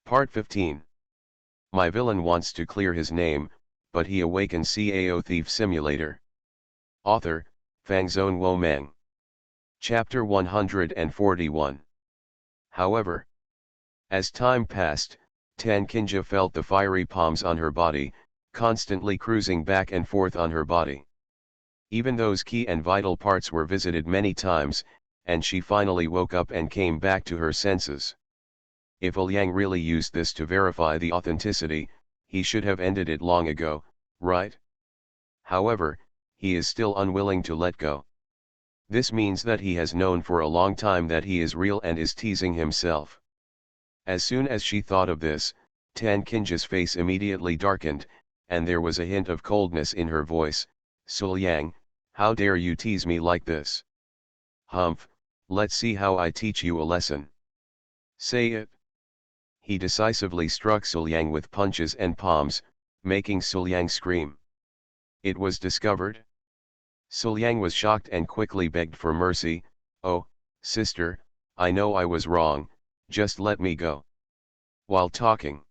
Part 15. My villain wants to clear his name, but he awakens Cao Thief Simulator. Author, Fangzone Womang. Chapter 141. However, as time passed, Tan Kinja felt the fiery palms on her body, constantly cruising back and forth on her body. Even those key and vital parts were visited many times, and she finally woke up and came back to her senses. If Liang really used this to verify the authenticity, he should have ended it long ago, right? However, he is still unwilling to let go. This means that he has known for a long time that he is real and is teasing himself. As soon as she thought of this, Tan Kinja's face immediately darkened, and there was a hint of coldness in her voice. Suliang, how dare you tease me like this? Humph, let's see how I teach you a lesson. Say it. He decisively struck Suliang with punches and palms, making Suliang scream. It was discovered? Suliang was shocked and quickly begged for mercy. Oh, sister, I know I was wrong, just let me go. While talking,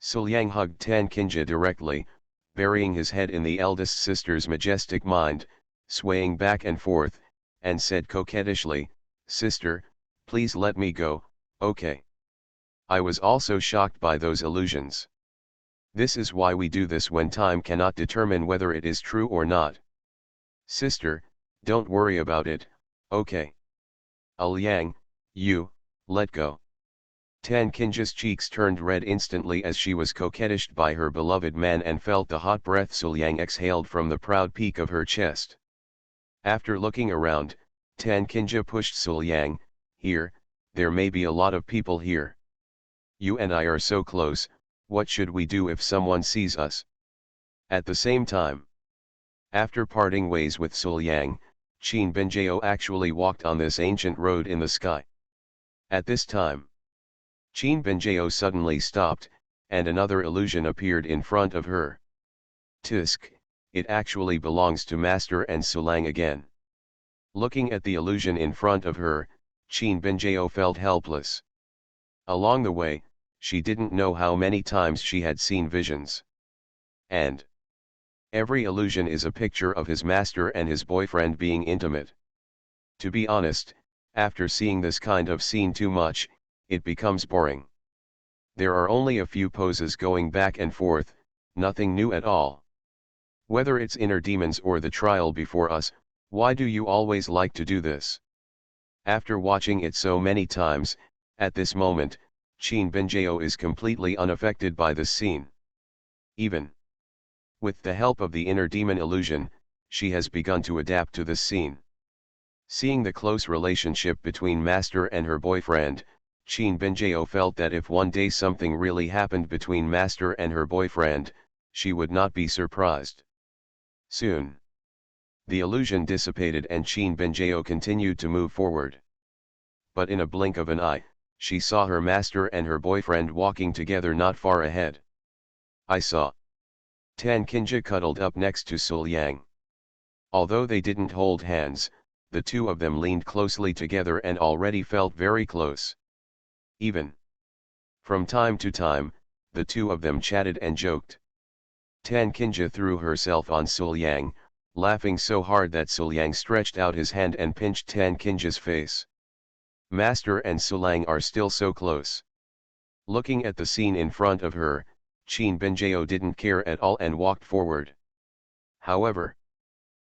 Suliang hugged Tan Kinja directly, burying his head in the eldest sister's majestic mind, swaying back and forth, and said coquettishly, Sister, please let me go, okay? I was also shocked by those illusions. This is why we do this when time cannot determine whether it is true or not. Sister, don't worry about it, okay? Liang, you, let go. Tan Kinja's cheeks turned red instantly as she was coquettished by her beloved man and felt the hot breath Suliang exhaled from the proud peak of her chest. After looking around, Tan Kinja pushed Suliang, here, there may be a lot of people here. You and I are so close, what should we do if someone sees us? At the same time, after parting ways with Suliang, Qin Benjao actually walked on this ancient road in the sky. At this time, Qin Benjao suddenly stopped, and another illusion appeared in front of her. Tisk, it actually belongs to Master and Sulang again. Looking at the illusion in front of her, Qin Benjao felt helpless. Along the way, she didn't know how many times she had seen visions. And every illusion is a picture of his master and his boyfriend being intimate. To be honest, after seeing this kind of scene too much, it becomes boring. There are only a few poses going back and forth, nothing new at all. Whether it's inner demons or the trial before us, why do you always like to do this? After watching it so many times, at this moment, Qin Benjao is completely unaffected by this scene. Even with the help of the inner demon illusion, she has begun to adapt to this scene. Seeing the close relationship between Master and her boyfriend, Qin Benjao felt that if one day something really happened between Master and her boyfriend, she would not be surprised. Soon, the illusion dissipated and Qin Benjao continued to move forward. But in a blink of an eye, she saw her master and her boyfriend walking together not far ahead. I saw. Tan Kinja cuddled up next to Suliang. Although they didn't hold hands, the two of them leaned closely together and already felt very close. Even from time to time, the two of them chatted and joked. Tan Kinja threw herself on Suliang, laughing so hard that Suliang stretched out his hand and pinched Tan Kinja's face. Master and Sulang are still so close. Looking at the scene in front of her, Qin Benjao didn't care at all and walked forward. However,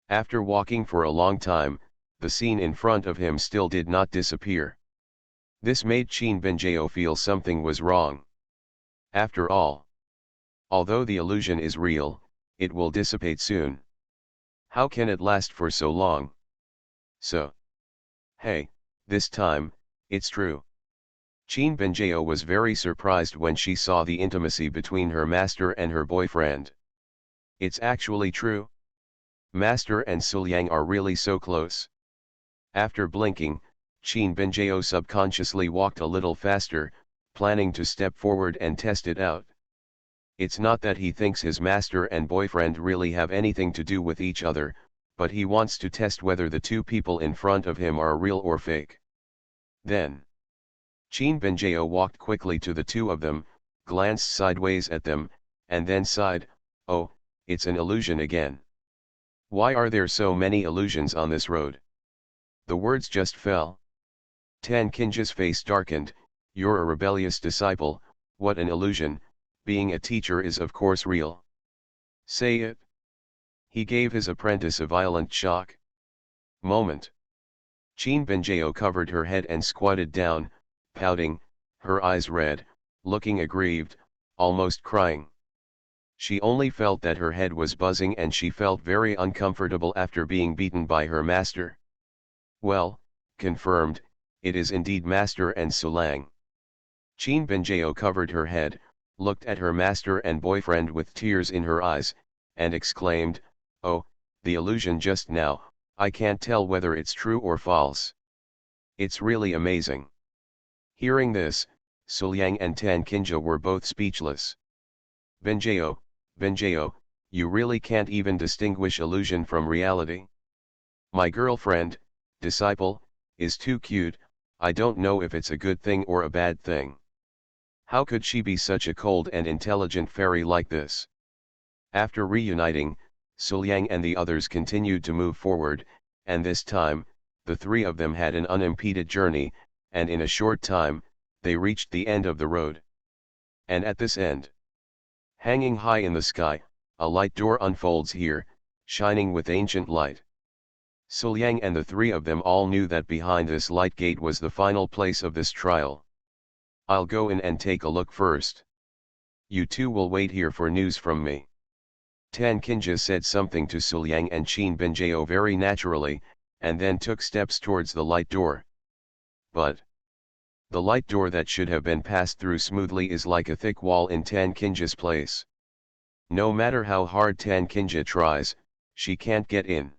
after walking for a long time, the scene in front of him still did not disappear. This made Qin Benjao feel something was wrong. After all, although the illusion is real, it will dissipate soon. How can it last for so long? So, hey, this time, it's true. Qin Benjao was very surprised when she saw the intimacy between her master and her boyfriend. It's actually true. Master and Suliang are really so close. After blinking, Qin Benjao subconsciously walked a little faster, planning to step forward and test it out. It's not that he thinks his master and boyfriend really have anything to do with each other, but he wants to test whether the two people in front of him are real or fake. Then, Qin Benjao walked quickly to the two of them, glanced sideways at them, and then sighed, "Oh, it's an illusion again. Why are there so many illusions on this road?" The words just fell. Tan Kinja's face darkened. "You're a rebellious disciple, what an illusion, being a teacher is of course real. Say it." He gave his apprentice a violent shock. Moment. Qin Benjao covered her head and squatted down, pouting, her eyes red, looking aggrieved, almost crying. She only felt that her head was buzzing and she felt very uncomfortable after being beaten by her master. "Well, confirmed, it is indeed master and Sulang." Qin Benjao covered her head, looked at her master and boyfriend with tears in her eyes, and exclaimed, "Oh, the illusion just now, I can't tell whether it's true or false. It's really amazing." Hearing this, Suliang and Tan Kinja were both speechless. Benjao, you really can't even distinguish illusion from reality? My girlfriend, disciple, is too cute, I don't know if it's a good thing or a bad thing. How could she be such a cold and intelligent fairy like this? After reuniting, Suliang and the others continued to move forward, and this time, the three of them had an unimpeded journey, and in a short time, they reached the end of the road. And at this end, hanging high in the sky, a light door unfolds here, shining with ancient light. Suliang and the three of them all knew that behind this light gate was the final place of this trial. "I'll go in and take a look first. You two will wait here for news from me." Tan Kinja said something to Suliang and Qin Benjao very naturally, and then took steps towards the light door. But the light door that should have been passed through smoothly is like a thick wall in Tan Kinja's place. No matter how hard Tan Kinja tries, she can't get in.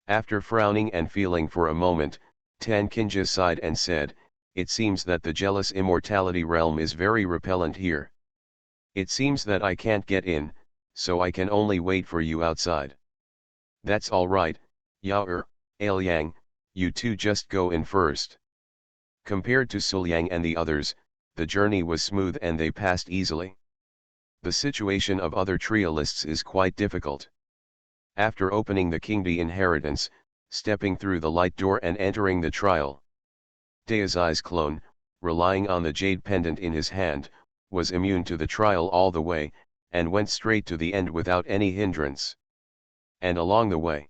After frowning and feeling for a moment, Tan Kinja sighed and said, "It seems that the jealous immortality realm is very repellent here. It seems that I can't get in, so I can only wait for you outside." "That's all right, Yao Aliang, you two just go in first." Compared to Suliang and the others, the journey was smooth and they passed easily. The situation of other trialists is quite difficult. After opening the Kingdom inheritance, stepping through the light door and entering the trial, Deazai's clone, relying on the jade pendant in his hand, was immune to the trial all the way, and went straight to the end without any hindrance. And along the way,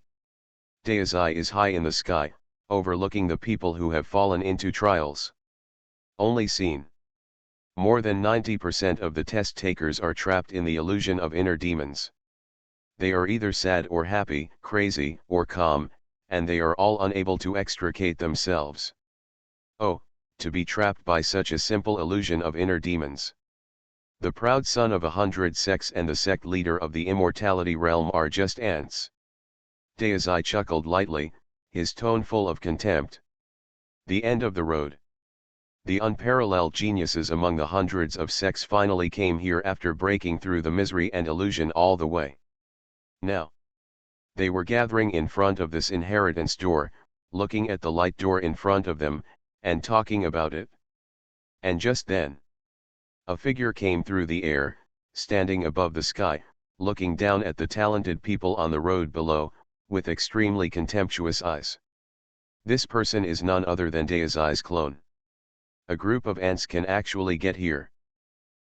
Deazai is high in the sky, overlooking the people who have fallen into trials. Only scene. More than 90% of the test takers are trapped in the illusion of inner demons. They are either sad or happy, crazy or calm, and they are all unable to extricate themselves. Oh, to be trapped by such a simple illusion of inner demons. The proud son of 100 sects and the sect leader of the immortality realm are just ants. Deazai chuckled lightly, his tone full of contempt. The end of the road. The unparalleled geniuses among the hundreds of sects finally came here after breaking through the misery and illusion all the way. Now, they were gathering in front of this inheritance door, looking at the light door in front of them, and talking about it. And just then, a figure came through the air, standing above the sky, looking down at the talented people on the road below, with extremely contemptuous eyes. This person is none other than Deazai's clone. A group of ants can actually get here.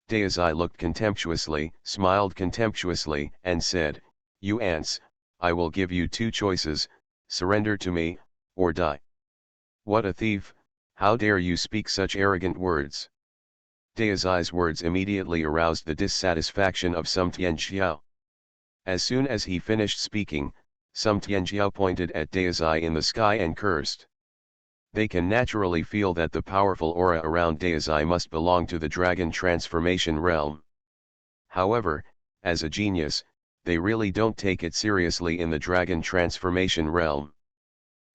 Deazai looked contemptuously, smiled contemptuously, and said, "You ants, I will give you two choices, surrender to me, or die." "What a thief, how dare you speak such arrogant words?" Deazai's words immediately aroused the dissatisfaction of Some Tianxiao. As soon as he finished speaking, Some Tianxiao pointed at Deazai in the sky and cursed. They can naturally feel that the powerful aura around Deazai must belong to the dragon transformation realm. However, as a genius, they really don't take it seriously in the dragon transformation realm.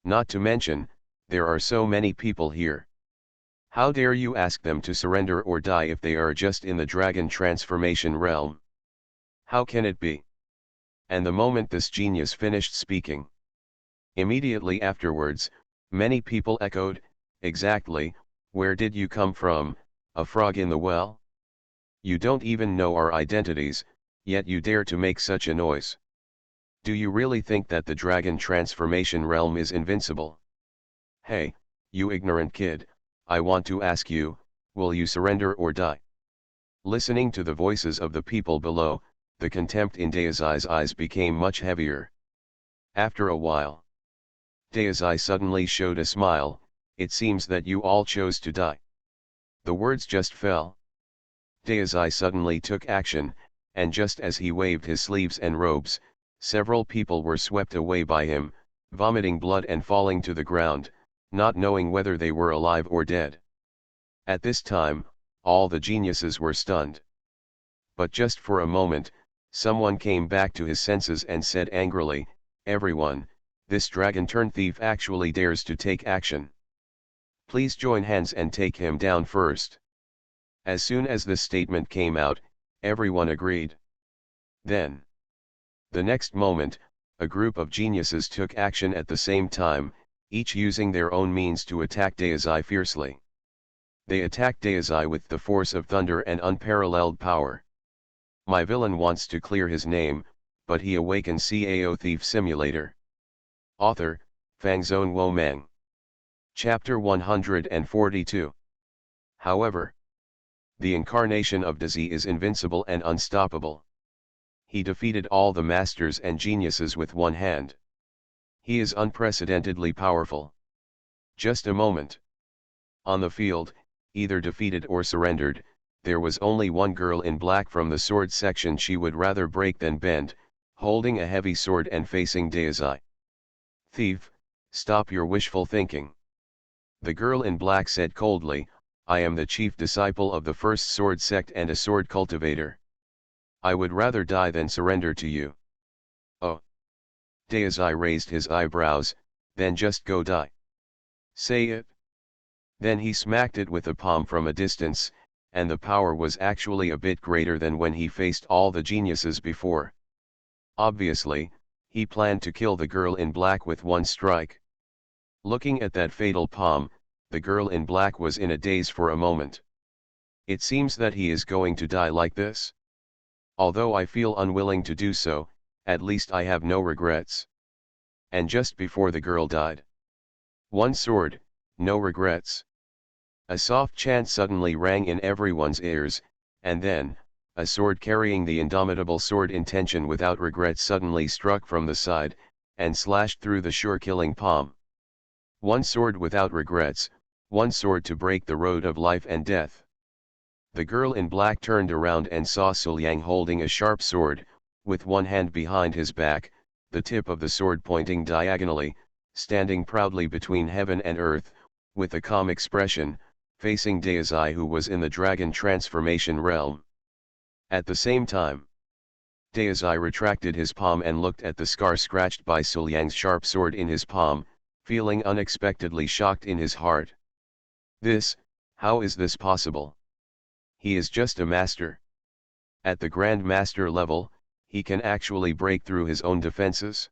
Not to mention, there are so many people here. How dare you ask them to surrender or die if they are just in the dragon transformation realm? How can it be? And the moment this genius finished speaking, immediately afterwards, many people echoed, "Exactly, Where did you come from, a frog in the well? You don't even know our identities, yet you dare to make such a noise. Do you really think that the dragon transformation realm is invincible? Hey, you ignorant kid, I want to ask you, will you surrender or die? Listening to the voices of the people below, the contempt in Deazai's eyes became much heavier. After a while, Deazai suddenly showed a smile. It seems that you all chose to die. The words just fell. Deazai suddenly took action, and just as he waved his sleeves and robes, several people were swept away by him, vomiting blood and falling to the ground, not knowing whether they were alive or dead. At this time, all the geniuses were stunned. But just for a moment, someone came back to his senses and said angrily, "Everyone, this dragon-turned thief actually dares to take action. Please join hands and take him down first." As soon as this statement came out, everyone agreed. Then, the next moment, a group of geniuses took action at the same time, each using their own means to attack Deazai fiercely. They attacked Deazai with the force of thunder and unparalleled power. My villain wants to clear his name, but he awakens Cao Thief Simulator. Author, Fangzone Womang. Chapter 142. However, the incarnation of Dazi is invincible and unstoppable. He defeated all the masters and geniuses with one hand. He is unprecedentedly powerful. Just a moment. On the field, either defeated or surrendered, there was only one girl in black from the sword section. She would rather break than bend, holding a heavy sword and facing Deazai. "Thief, stop your wishful thinking." The girl in black said coldly, "I am the chief disciple of the first sword sect and a sword cultivator. I would rather die than surrender to you." "Oh." Deazai raised his eyebrows, "Then just go die. Say it." Then he smacked it with a palm from a distance, and the power was actually a bit greater than when he faced all the geniuses before. Obviously, he planned to kill the girl in black with one strike. Looking at that fatal palm, the girl in black was in a daze for a moment. It seems that he is going to die like this. Although I feel unwilling to do so, at least I have no regrets. And just before the girl died. One sword, no regrets. A soft chant suddenly rang in everyone's ears, and then, a sword carrying the indomitable sword intention without regrets suddenly struck from the side, and slashed through the sure-killing palm. One sword without regrets, one sword to break the road of life and death. The girl in black turned around and saw Suliang holding a sharp sword, with one hand behind his back, the tip of the sword pointing diagonally, standing proudly between heaven and earth, with a calm expression, facing Deazai, who was in the dragon transformation realm. At the same time, Deazai retracted his palm and looked at the scar scratched by Suliang's sharp sword in his palm, feeling unexpectedly shocked in his heart. How is this possible? He is just a master. At the Grand Master level, he can actually break through his own defenses.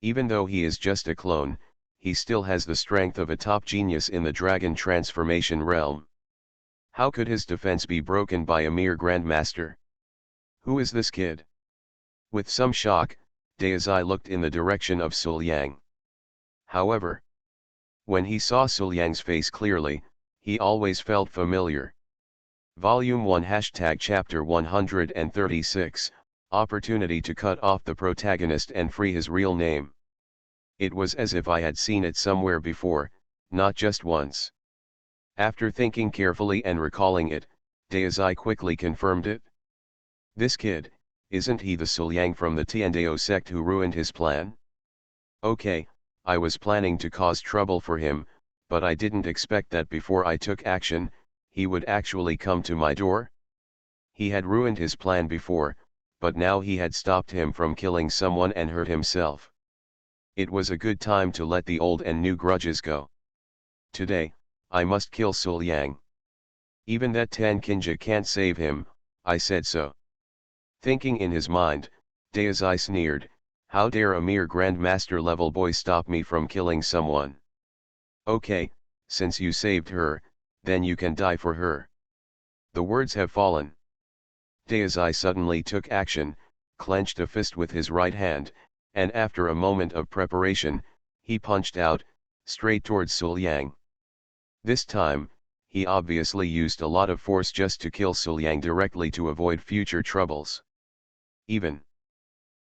Even though he is just a clone, he still has the strength of a top genius in the dragon transformation realm. How could his defense be broken by a mere Grandmaster? Who is this kid? With some shock, Deazai looked in the direction of Suliang. However, when he saw Suliang's face clearly, he always felt familiar. Volume 1 Chapter 136, Opportunity to cut off the protagonist and free his real name. It was as if I had seen it somewhere before, not just once. After thinking carefully and recalling it, Deazai quickly confirmed it. This kid, isn't he the Suliang from the Tiandao sect who ruined his plan? Okay, I was planning to cause trouble for him, but I didn't expect that before I took action, he would actually come to my door. He had ruined his plan before, but now he had stopped him from killing someone and hurt himself. It was a good time to let the old and new grudges go. Today, I must kill Suliang. Even that Tan Kinja can't save him, I said so. Thinking in his mind, Deazai sneered, how dare a mere Grandmaster level boy stop me from killing someone? Okay, since you saved her, then you can die for her. The words have fallen. Deizai suddenly took action, clenched a fist with his right hand, and after a moment of preparation, he punched out, straight towards Sul Yang. This time, he obviously used a lot of force just to kill Sul Yang directly to avoid future troubles. Even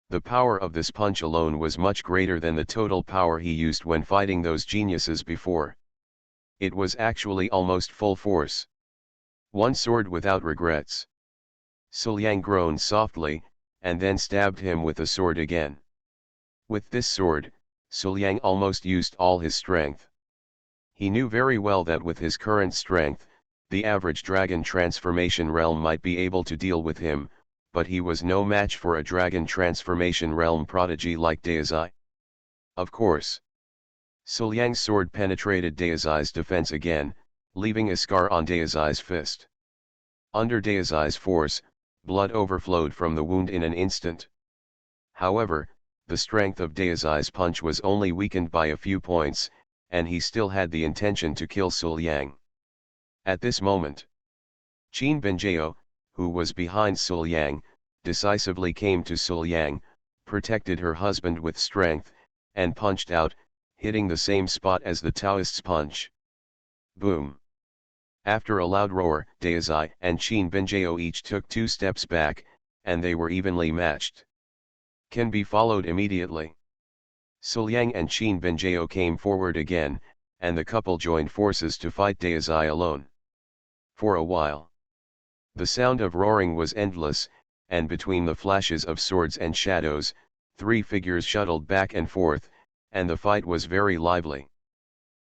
the power of this punch alone was much greater than the total power he used when fighting those geniuses before. It was actually almost full force. One sword without regrets. Sul Yang groaned softly, and then stabbed him with the sword again. With this sword, Sul Yang almost used all his strength. He knew very well that with his current strength, the average dragon transformation realm might be able to deal with him, but he was no match for a dragon transformation realm prodigy like Deizai. Of course. Sul Yang's sword penetrated Deizai's defense again, leaving a scar on Deizai's fist. Under Deizai's force, blood overflowed from the wound in an instant. However, the strength of Deizai's punch was only weakened by a few points, and he still had the intention to kill Sul Yang. At this moment, Qin Benjiao, who was behind Sul Yang, decisively came to Sul Yang, protected her husband with strength, and punched out, hitting the same spot as the Taoist's punch. Boom! After a loud roar, Deizai and Qin Benjiao each took 2 steps back, and they were evenly matched. Can be followed immediately. Sul Yang and Qin Benjiao came forward again, and the couple joined forces to fight Deizai alone. For a while, the sound of roaring was endless, and between the flashes of swords and shadows, 3 figures shuttled back and forth, and the fight was very lively.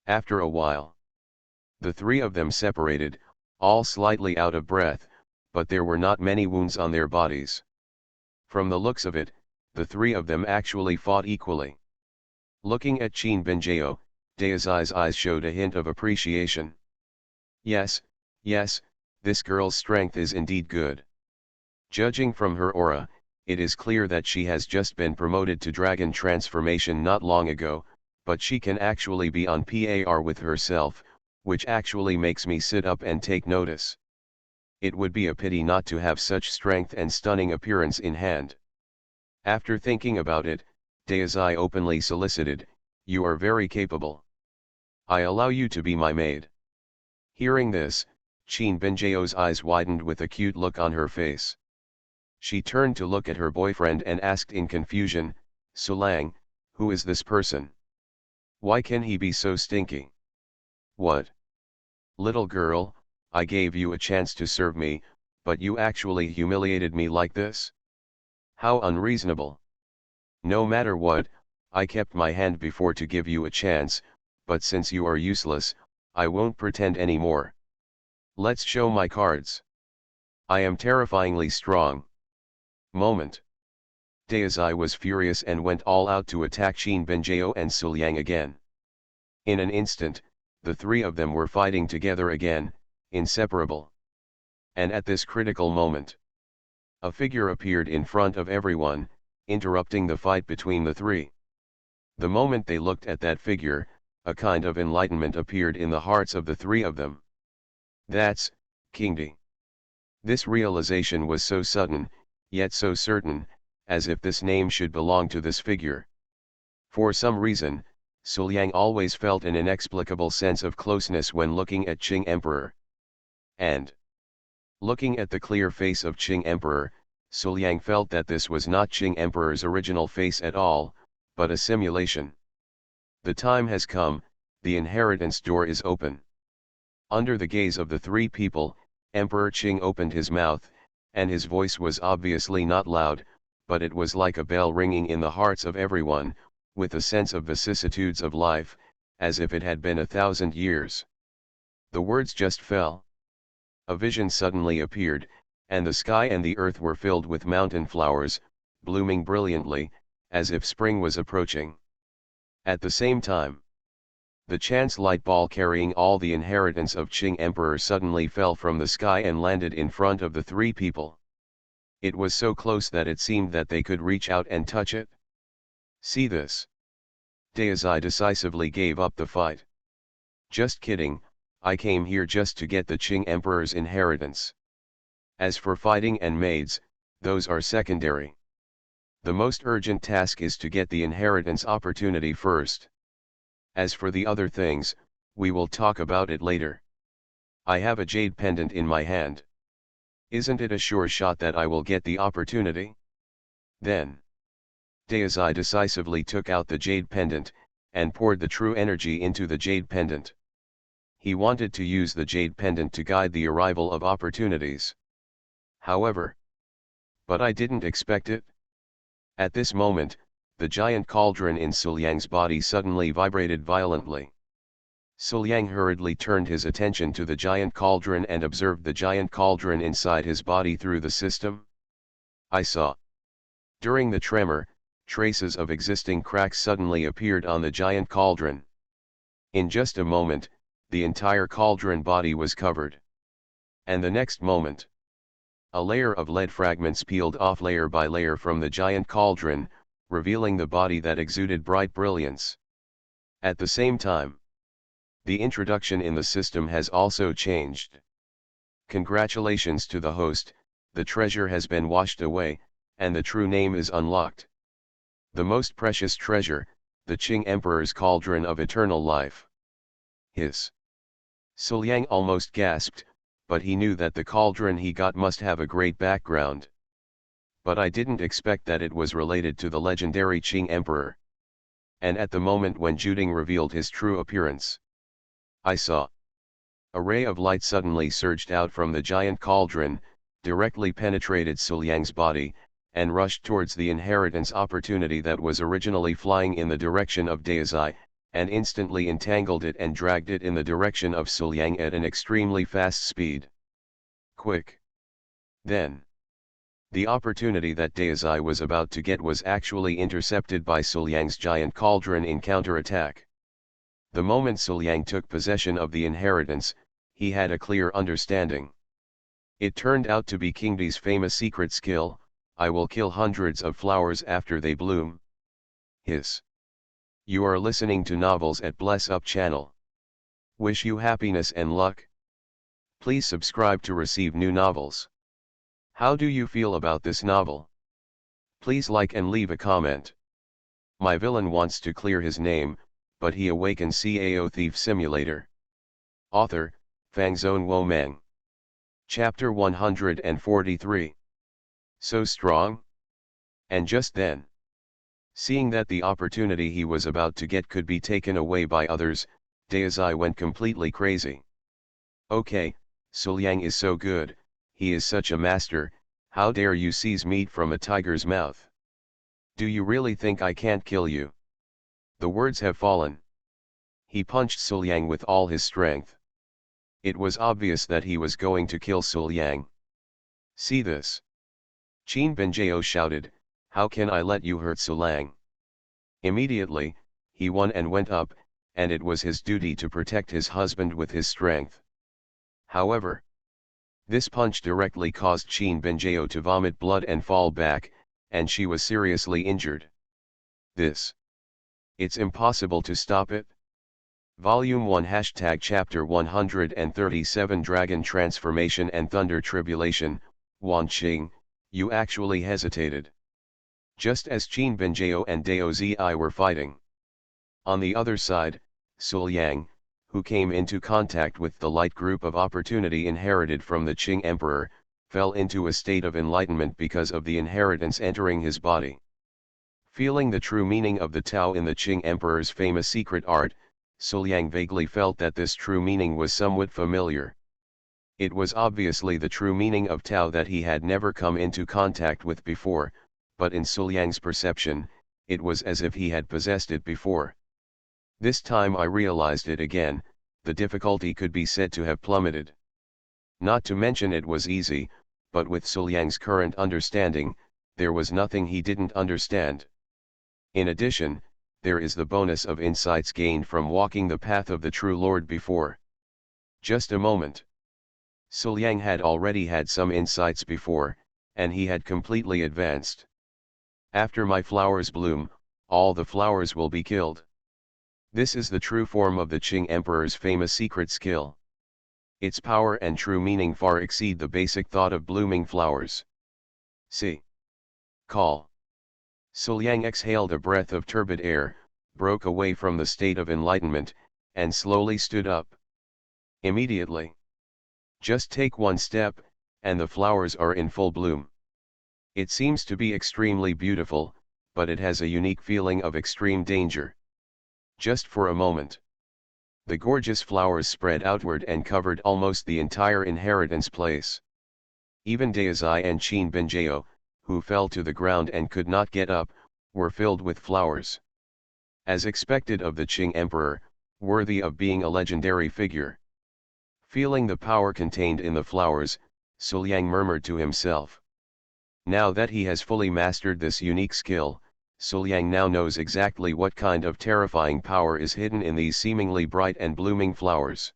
After a while, the 3 of them separated, all slightly out of breath, but there were not many wounds on their bodies. From the looks of it, the 3 of them actually fought equally. Looking at Qin Benjiao, Deizai's eyes showed a hint of appreciation. Yes, this girl's strength is indeed good. Judging from her aura, it is clear that she has just been promoted to dragon transformation not long ago, but she can actually be on par with herself, which actually makes me sit up and take notice. It would be a pity not to have such strength and stunning appearance in hand. After thinking about it, Deizai openly solicited, "You are very capable. I allow you to be my maid." Hearing this, Qin Benjiao's eyes widened with a cute look on her face. She turned to look at her boyfriend and asked in confusion, "Sulang, who is this person? Why can he be so stinky?" "What? Little girl, I gave you a chance to serve me, but you actually humiliated me like this? How unreasonable. No matter what, I kept my hand before to give you a chance, but since you are useless, I won't pretend anymore. Let's show my cards. I am terrifyingly strong." Moment. Deizai was furious and went all out to attack Qin Benjiao and Sul Yang again. In an instant, the 3 of them were fighting together again, inseparable. And at this critical moment, a figure appeared in front of everyone, interrupting the fight between the 3. The moment they looked at that figure, a kind of enlightenment appeared in the hearts of the 3 of them. That's King Di. This realization was so sudden, yet so certain, as if this name should belong to this figure. For some reason, Sul Yang always felt an inexplicable sense of closeness when looking at Qing Emperor. And looking at the clear face of Qing Emperor, Sul Yang felt that this was not Qing Emperor's original face at all, but a simulation. The time has come, the inheritance door is open. Under the gaze of the 3 people, Emperor Qing opened his mouth, and his voice was obviously not loud, but it was like a bell ringing in the hearts of everyone, with a sense of vicissitudes of life, as if it had been 1,000 years. The words just fell. A vision suddenly appeared, and the sky and the earth were filled with mountain flowers, blooming brilliantly, as if spring was approaching. At the same time, the chance light ball carrying all the inheritance of Qing Emperor suddenly fell from the sky and landed in front of the 3 people. It was so close that it seemed that they could reach out and touch it. See this. Deizai decisively gave up the fight. Just kidding, I came here just to get the Qing Emperor's inheritance. As for fighting and maids, those are secondary. The most urgent task is to get the inheritance opportunity first. As for the other things, we will talk about it later. I have a jade pendant in my hand. Isn't it a sure shot that I will get the opportunity? Then Daozai decisively took out the jade pendant, and poured the true energy into the jade pendant. He wanted to use the jade pendant to guide the arrival of opportunities. However, but I didn't expect it. At this moment, the giant cauldron in Suliang's body suddenly vibrated violently. Suliang hurriedly turned his attention to the giant cauldron and observed the giant cauldron inside his body through the system. I saw. During the tremor, traces of existing cracks suddenly appeared on the giant cauldron. In just a moment, the entire cauldron body was covered. And the next moment, a layer of lead fragments peeled off layer by layer from the giant cauldron, revealing the body that exuded bright brilliance. At the same time, the introduction in the system has also changed. Congratulations to the host, the treasure has been washed away, and the true name is unlocked. The most precious treasure, the Qing Emperor's cauldron of eternal life. His. Suliang almost gasped, but he knew that the cauldron he got must have a great background. But I didn't expect that it was related to the legendary Qing Emperor. And at the moment when Juding revealed his true appearance, I saw. A ray of light suddenly surged out from the giant cauldron, directly penetrated Suliang's body, and rushed towards the inheritance opportunity that was originally flying in the direction of Daozai, and instantly entangled it and dragged it in the direction of Suliang at an extremely fast speed. Quick. Then, the opportunity that Daozai was about to get was actually intercepted by Suliang's giant cauldron in counterattack. The moment Suliang took possession of the inheritance, he had a clear understanding. It turned out to be King Di's famous secret skill, I will kill hundreds of flowers after they bloom. His. You are listening to Novels at Bless Up channel. Wish you happiness and luck. Please subscribe to receive new novels. How do you feel about this novel? Please like and leave a comment. My villain wants to clear his name, but he awakens Cao Thief Simulator. Author, Fangzone Womang. Chapter 143. So strong? And just then, seeing that the opportunity he was about to get could be taken away by others, Daozai went completely crazy. Okay, Suliang is so good, he is such a master, how dare you seize meat from a tiger's mouth? Do you really think I can't kill you? The words have fallen. He punched Suliang with all his strength. It was obvious that he was going to kill Suliang. See this. Qin Benjao shouted, how can I let you hurt Suliang? Immediately, he won and went up, and it was his duty to protect his husband with his strength. However, this punch directly caused Qin Benjao to vomit blood and fall back, and she was seriously injured. It's impossible to stop it. Volume 1 Chapter 137 Dragon Transformation and Thunder Tribulation, Wan Qing, you actually hesitated. Just as Qin Benjao and Daozai were fighting. On the other side, Suliang, who came into contact with the light group of opportunity inherited from the Qing Emperor, fell into a state of enlightenment because of the inheritance entering his body. Feeling the true meaning of the Tao in the Qing Emperor's famous secret art, Suliang vaguely felt that this true meaning was somewhat familiar. It was obviously the true meaning of Tao that he had never come into contact with before, but in Suliang's perception, it was as if he had possessed it before. This time I realized it again, the difficulty could be said to have plummeted. Not to mention it was easy, but with Suliang's current understanding, there was nothing he didn't understand. In addition, there is the bonus of insights gained from walking the path of the true Lord before. Just a moment. Suliang had already had some insights before, and he had completely advanced. After my flowers bloom, all the flowers will be killed. This is the true form of the Qing Emperor's famous secret skill. Its power and true meaning far exceed the basic thought of blooming flowers. See. Call. Suliang exhaled a breath of turbid air, broke away from the state of enlightenment, and slowly stood up. Immediately. Just take one step, and the flowers are in full bloom. It seems to be extremely beautiful, but it has a unique feeling of extreme danger. Just for a moment. The gorgeous flowers spread outward and covered almost the entire inheritance place. Even Deizai and Qin Binjao, who fell to the ground and could not get up, were filled with flowers. As expected of the Qing Emperor, worthy of being a legendary figure. Feeling the power contained in the flowers, Suliang murmured to himself. Now that he has fully mastered this unique skill, Suliang now knows exactly what kind of terrifying power is hidden in these seemingly bright and blooming flowers.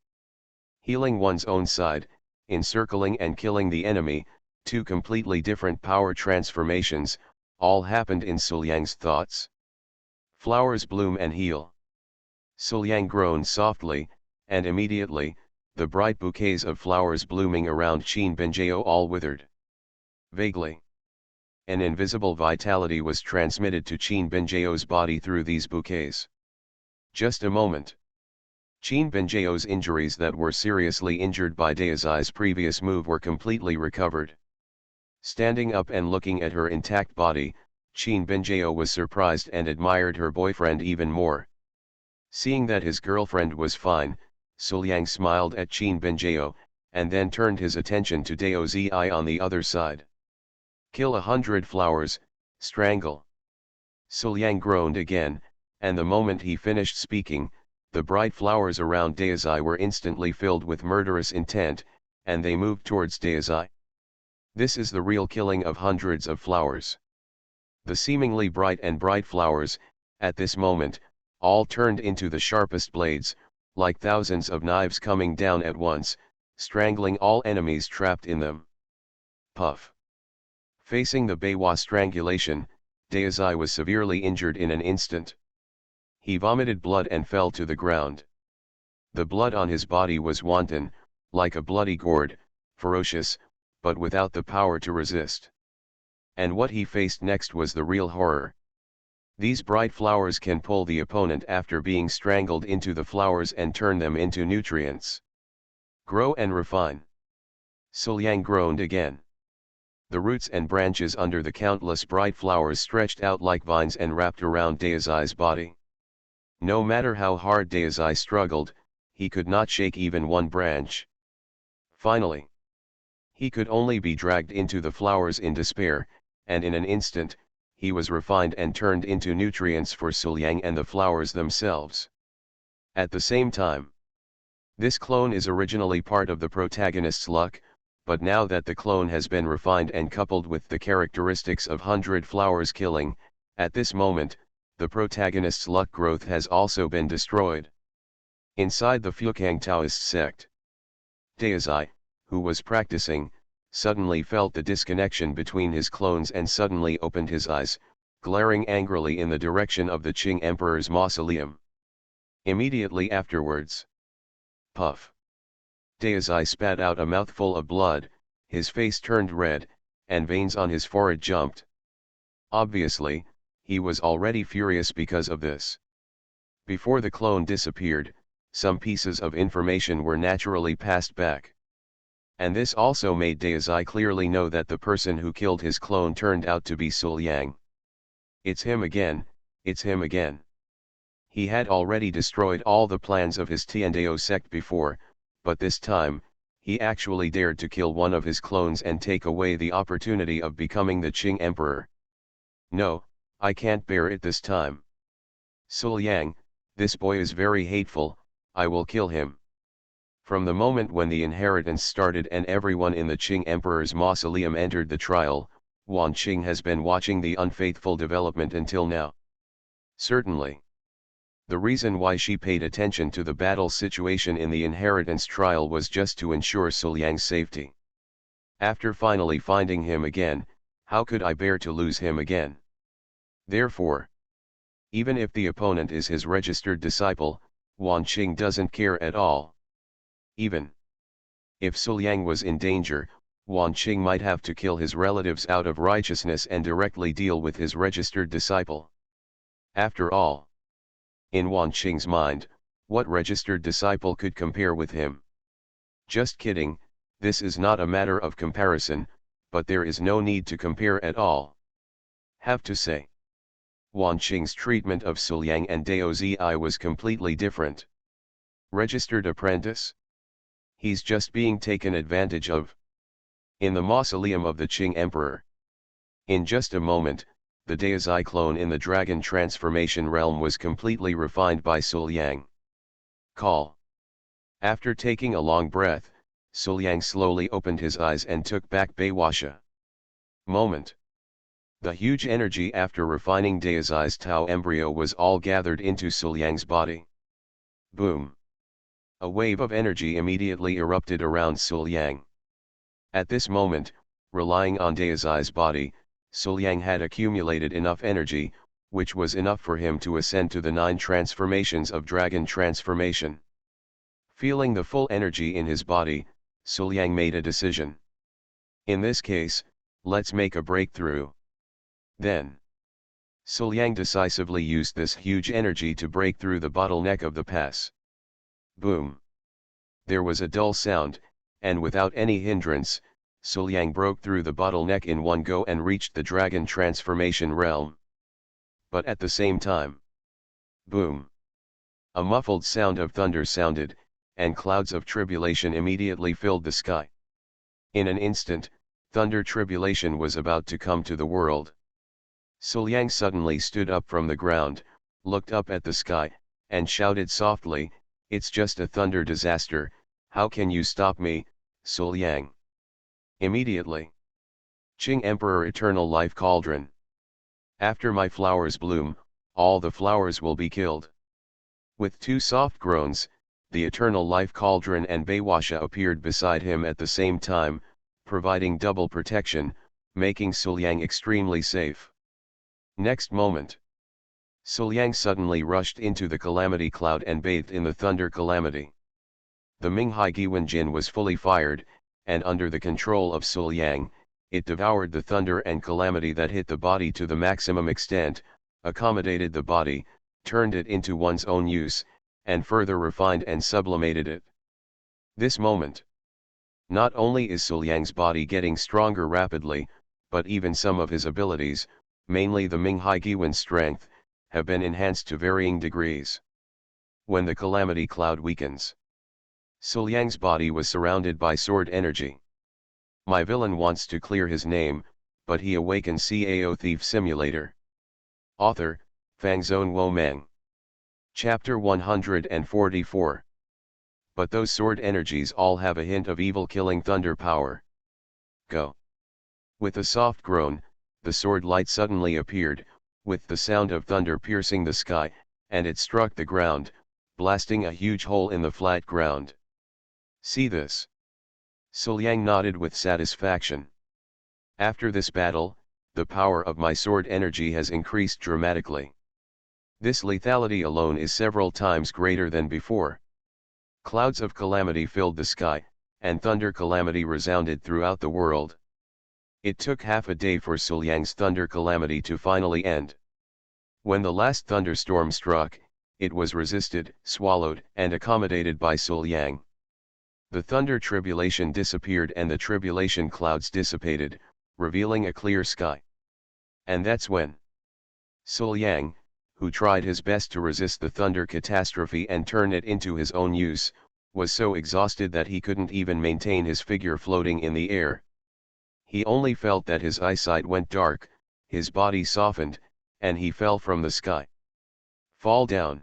Healing one's own side, encircling and killing the enemy, two completely different power transformations, all happened in Suliang's thoughts. Flowers bloom and heal. Suliang groaned softly, and immediately, the bright bouquets of flowers blooming around Qin Binjao all withered. Vaguely. An invisible vitality was transmitted to Qin Binjao's body through these bouquets. Just a moment. Qin Binjao's injuries that were seriously injured by Deizai's previous move were completely recovered. Standing up and looking at her intact body, Qin Binjao was surprised and admired her boyfriend even more. Seeing that his girlfriend was fine, Suliang smiled at Qin Binjao, and then turned his attention to Dao Zi on the other side. Kill 100 flowers, strangle. Suliang groaned again, and the moment he finished speaking, the bright flowers around Deizai were instantly filled with murderous intent, and they moved towards Deizai. This is the real killing of hundreds of flowers. The seemingly bright flowers, at this moment, all turned into the sharpest blades, like thousands of knives coming down at once, strangling all enemies trapped in them. Puff. Facing the Beiwa strangulation, Deizai was severely injured in an instant. He vomited blood and fell to the ground. The blood on his body was wanton, like a bloody gourd, ferocious, but without the power to resist. And what he faced next was the real horror. These bright flowers can pull the opponent after being strangled into the flowers and turn them into nutrients. Grow and refine. Suliang groaned again. The roots and branches under the countless bright flowers stretched out like vines and wrapped around Deizai's body. No matter how hard Deizai struggled, he could not shake even one branch. Finally, he could only be dragged into the flowers in despair, and in an instant, he was refined and turned into nutrients for Suliang and the flowers themselves. At the same time, this clone is originally part of the protagonist's luck, but now that the clone has been refined and coupled with the characteristics of 100 flowers killing, at this moment, the protagonist's luck growth has also been destroyed. Inside the Fukang Taoist sect, Deizai, who was practicing, suddenly felt the disconnection between his clones and suddenly opened his eyes, glaring angrily in the direction of the Qing Emperor's mausoleum. Immediately afterwards, puff. Deizai spat out a mouthful of blood, his face turned red, and veins on his forehead jumped. Obviously, he was already furious because of this. Before the clone disappeared, some pieces of information were naturally passed back. And this also made Deizai clearly know that the person who killed his clone turned out to be Suliang. It's him again, it's him again. He had already destroyed all the plans of his Tiandao sect before, but this time, he actually dared to kill one of his clones and take away the opportunity of becoming the Qing Emperor. No, I can't bear it this time. Suliang, this boy is very hateful, I will kill him. From the moment when the inheritance started and everyone in the Qing Emperor's mausoleum entered the trial, Wan Qing has been watching the unfaithful development until now. Certainly. The reason why she paid attention to the battle situation in the inheritance trial was just to ensure Suliang's safety. After finally finding him again, how could I bear to lose him again? Therefore, even if the opponent is his registered disciple, Wan Qing doesn't care at all. Even If Suliang was in danger, Wan Qing might have to kill his relatives out of righteousness and directly deal with his registered disciple. After all, in Wan Qing's mind, what registered disciple could compare with him? Just kidding, this is not a matter of comparison, but there is no need to compare at all. Have to say, Wan Qing's treatment of Suliang and Dao Zi was completely different. Registered apprentice? He's just being taken advantage of. In the mausoleum of the Qing Emperor. In just a moment, the Dao Zi clone in the dragon transformation realm was completely refined by Suliang. Call. After taking a long breath, Suliang slowly opened his eyes and took back Baiwasha. Moment. The huge energy after refining Dao Zi's Tao embryo was all gathered into Suliang's body. Boom. A wave of energy immediately erupted around Suliang. At this moment, relying on Dao Zi's body, Suliang had accumulated enough energy, which was enough for him to ascend to the 9 transformations of dragon transformation. Feeling the full energy in his body, Suliang made a decision. In this case, let's make a breakthrough. Then, Suliang decisively used this huge energy to break through the bottleneck of the pass. Boom! There was a dull sound, and without any hindrance, Suliang broke through the bottleneck in one go and reached the dragon transformation realm. But at the same time, boom! A muffled sound of thunder sounded, and clouds of tribulation immediately filled the sky. In an instant, thunder tribulation was about to come to the world. Suliang suddenly stood up from the ground, looked up at the sky, and shouted softly, "It's just a thunder disaster, how can you stop me, Suliang?" Immediately. Qing Emperor Eternal Life Cauldron. After my flowers bloom, all the flowers will be killed. With 2 soft groans, the Eternal Life Cauldron and Baiwasha appeared beside him at the same time, providing double protection, making Suliang extremely safe. Next moment, Suliang suddenly rushed into the calamity cloud and bathed in the thunder calamity. The Minghai Giwen Jin was fully fired, and under the control of Suliang, it devoured the thunder and calamity that hit the body to the maximum extent, accommodated the body, turned it into one's own use, and further refined and sublimated it. This moment, not only is Suliang's body getting stronger rapidly, but even some of his abilities, mainly the Minghai Giwen strength, have been enhanced to varying degrees. When the calamity cloud weakens, Suliang's body was surrounded by sword energy. My villain wants to clear his name, but he awakens Cao Thief Simulator. Author, Fangzone Womeng. Chapter 144. But those sword energies all have a hint of evil-killing thunder power. Go. With a soft groan, the sword light suddenly appeared, with the sound of thunder piercing the sky, and it struck the ground, blasting a huge hole in the flat ground. See this? Suliang nodded with satisfaction. After this battle, the power of my sword energy has increased dramatically. This lethality alone is several times greater than before. Clouds of calamity filled the sky, and thunder calamity resounded throughout the world. It took half a day for Suliang's thunder calamity to finally end. When the last thunderstorm struck, it was resisted, swallowed, and accommodated by Suliang. The thunder tribulation disappeared and the tribulation clouds dissipated, revealing a clear sky. And that's when Suliang, who tried his best to resist the thunder catastrophe and turn it into his own use, was so exhausted that he couldn't even maintain his figure floating in the air. He only felt that his eyesight went dark, his body softened, and he fell from the sky. Fall down.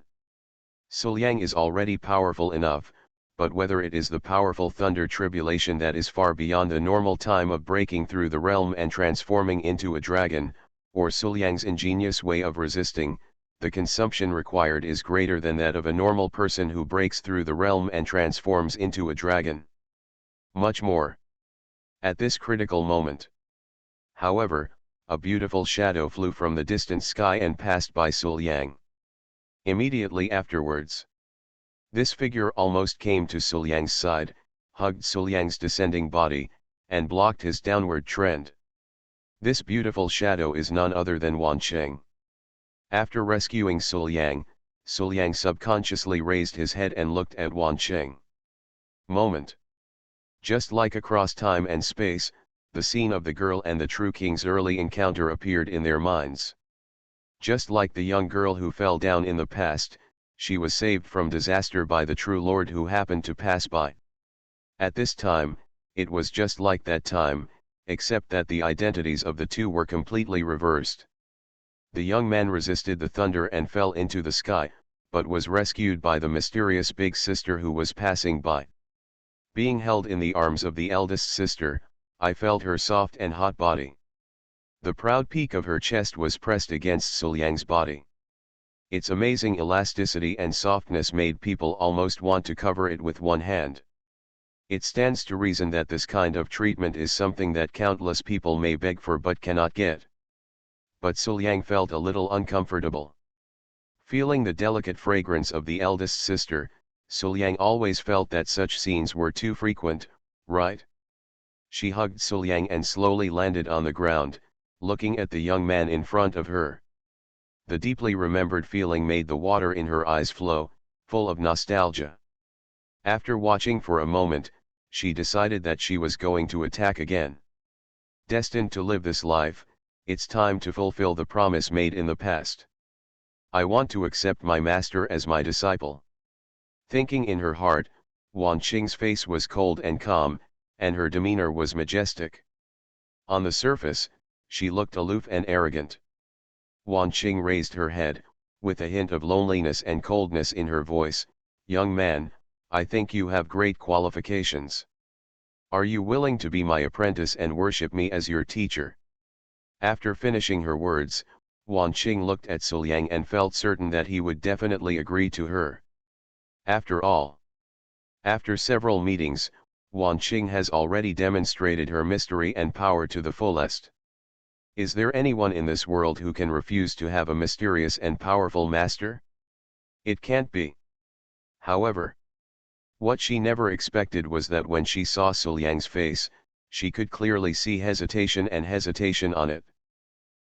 Suliang is already powerful enough, but whether it is the powerful thunder tribulation that is far beyond the normal time of breaking through the realm and transforming into a dragon, or Suliang's ingenious way of resisting, the consumption required is greater than that of a normal person who breaks through the realm and transforms into a dragon. Much more. At this critical moment, however, a beautiful shadow flew from the distant sky and passed by Suliang. Immediately afterwards, this figure almost came to Suliang's side, hugged Suliang's descending body, and blocked his downward trend. This beautiful shadow is none other than Wanqing. After rescuing Suliang, Suliang subconsciously raised his head and looked at Wanqing. Moment. Just like across time and space, the scene of the girl and the true king's early encounter appeared in their minds. Just like the young girl who fell down in the past, she was saved from disaster by the true lord who happened to pass by. At this time, it was just like that time, except that the identities of the two were completely reversed. The young man resisted the thunder and fell into the sky, but was rescued by the mysterious big sister who was passing by. Being held in the arms of the eldest sister, I felt her soft and hot body. The proud peak of her chest was pressed against Suliang's body. Its amazing elasticity and softness made people almost want to cover it with one hand. It stands to reason that this kind of treatment is something that countless people may beg for but cannot get. But Suliang felt a little uncomfortable. Feeling the delicate fragrance of the eldest sister, Suliang always felt that such scenes were too frequent, right? She hugged Suliang and slowly landed on the ground, looking at the young man in front of her. The deeply remembered feeling made the water in her eyes flow, full of nostalgia. After watching for a moment, she decided that she was going to attack again. Destined to live this life, it's time to fulfill the promise made in the past. I want to accept my master as my disciple. Thinking in her heart, Wanqing's face was cold and calm, and her demeanor was majestic. On the surface, she looked aloof and arrogant. Wanqing raised her head, with a hint of loneliness and coldness in her voice. "Young man, I think you have great qualifications. Are you willing to be my apprentice and worship me as your teacher?" After finishing her words, Wanqing looked at Suliang and felt certain that he would definitely agree to her. After all, after several meetings, Wanqing has already demonstrated her mystery and power to the fullest. Is there anyone in this world who can refuse to have a mysterious and powerful master? It can't be. However, what she never expected was that when she saw Suliang's face, she could clearly see hesitation on it.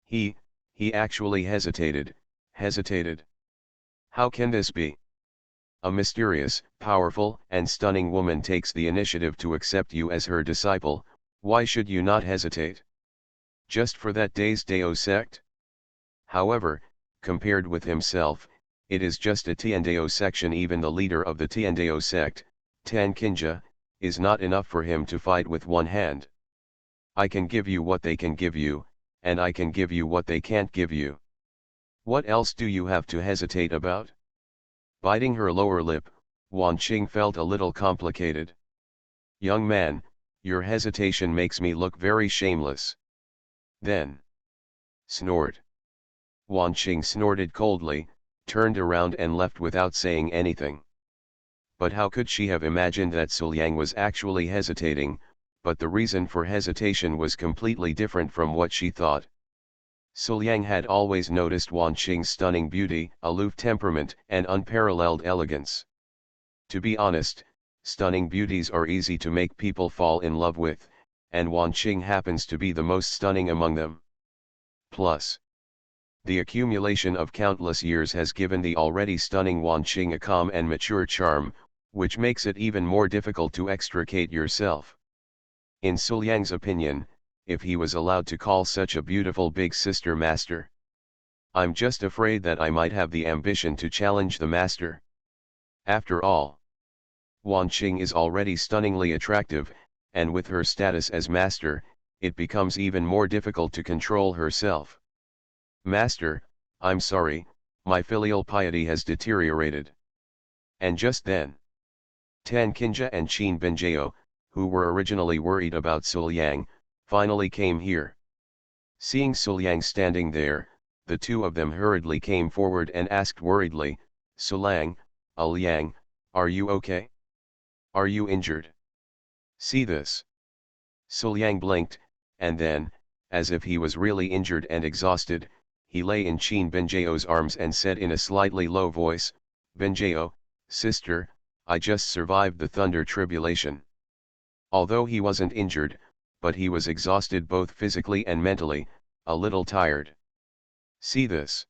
He actually hesitated. How can this be? A mysterious, powerful, and stunning woman takes the initiative to accept you as her disciple. Why should you not hesitate? Just for that day's Dao sect? However, compared with himself, it is just a Tiandao section. Even the leader of the Tiandao sect, Tan Kinja, is not enough for him to fight with one hand. I can give you what they can give you, and I can give you what they can't give you. What else do you have to hesitate about? Biting her lower lip, Wanqing felt a little complicated. Young man, your hesitation makes me look very shameless. Then. Snort. Wanqing snorted coldly, turned around and left without saying anything. But how could she have imagined that Suliang was actually hesitating, but the reason for hesitation was completely different from what she thought. Suliang had always noticed Wanqing's stunning beauty, aloof temperament, and unparalleled elegance. To be honest, stunning beauties are easy to make people fall in love with, and Wanqing happens to be the most stunning among them. Plus, the accumulation of countless years has given the already stunning Wanqing a calm and mature charm, which makes it even more difficult to extricate yourself. In Suliang's opinion, if he was allowed to call such a beautiful big sister master. I'm just afraid that I might have the ambition to challenge the master. After all, Wanqing is already stunningly attractive, and with her status as master, it becomes even more difficult to control herself. Master, I'm sorry, my filial piety has deteriorated. And just then, Tan Kinja and Qin Binjao, who were originally worried about Suliang, finally came here. Seeing Suliang standing there, the two of them hurriedly came forward and asked worriedly, Suliang, Liang, are you okay? Are you injured? See this. Suliang blinked, and then, as if he was really injured and exhausted, he lay in Qin Binjao's arms and said in a slightly low voice, Binjao, sister, I just survived the thunder tribulation. Although he wasn't injured, but he was exhausted both physically and mentally, a little tired. See this.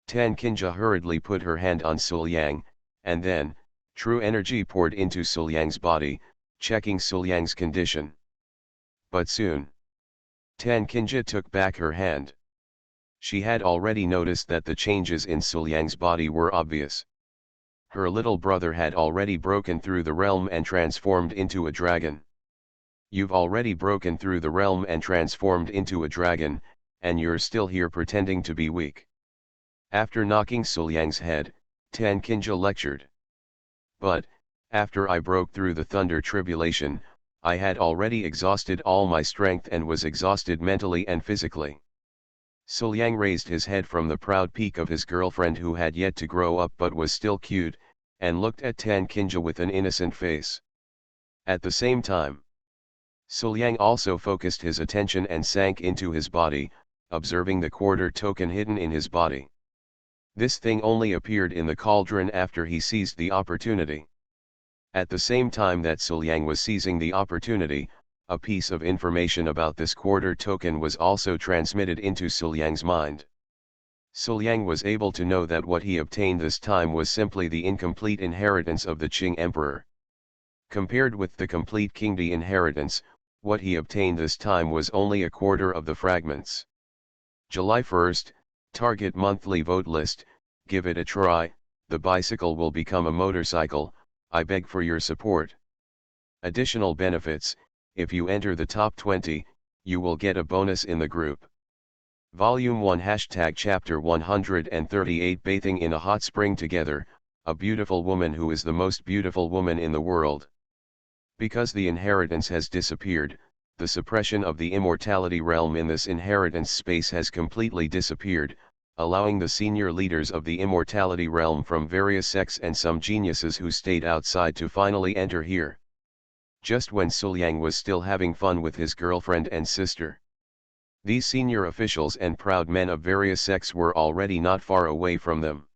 Tan Qinja hurriedly put her hand on Suliang, and then, true energy poured into Suliang's body, checking Suliang's condition. But soon, Tan Qinja took back her hand. She had already noticed that the changes in Suliang's body were obvious. Her little brother had already broken through the realm and transformed into a dragon. You've already broken through the realm and transformed into a dragon, and you're still here pretending to be weak. After knocking Suliang's head, Tan Qinja lectured. But, after I broke through the thunder tribulation, I had already exhausted all my strength and was exhausted mentally and physically. Suliang raised his head from the proud peak of his girlfriend who had yet to grow up but was still cute, and looked at Tan Qinja with an innocent face. At the same time, Suliang also focused his attention and sank into his body, observing the quarter token hidden in his body. This thing only appeared in the cauldron after he seized the opportunity. At the same time that Suliang was seizing the opportunity, a piece of information about this quarter token was also transmitted into Suliang's mind. Suliang was able to know that what he obtained this time was simply the incomplete inheritance of the Qing Emperor. Compared with the complete Qingdi inheritance, what he obtained this time was only a quarter of the fragments. July 1st, target monthly vote list, give it a try, the bicycle will become a motorcycle, I beg for your support. Additional benefits, if you enter the top 20, you will get a bonus in the group. Volume 1 Chapter 138 Bathing in a hot spring together, a beautiful woman who is the most beautiful woman in the world. Because the inheritance has disappeared, the suppression of the immortality realm in this inheritance space has completely disappeared, allowing the senior leaders of the immortality realm from various sects and some geniuses who stayed outside to finally enter here. Just when Suliang was still having fun with his girlfriend and sister. These senior officials and proud men of various sects were already not far away from them.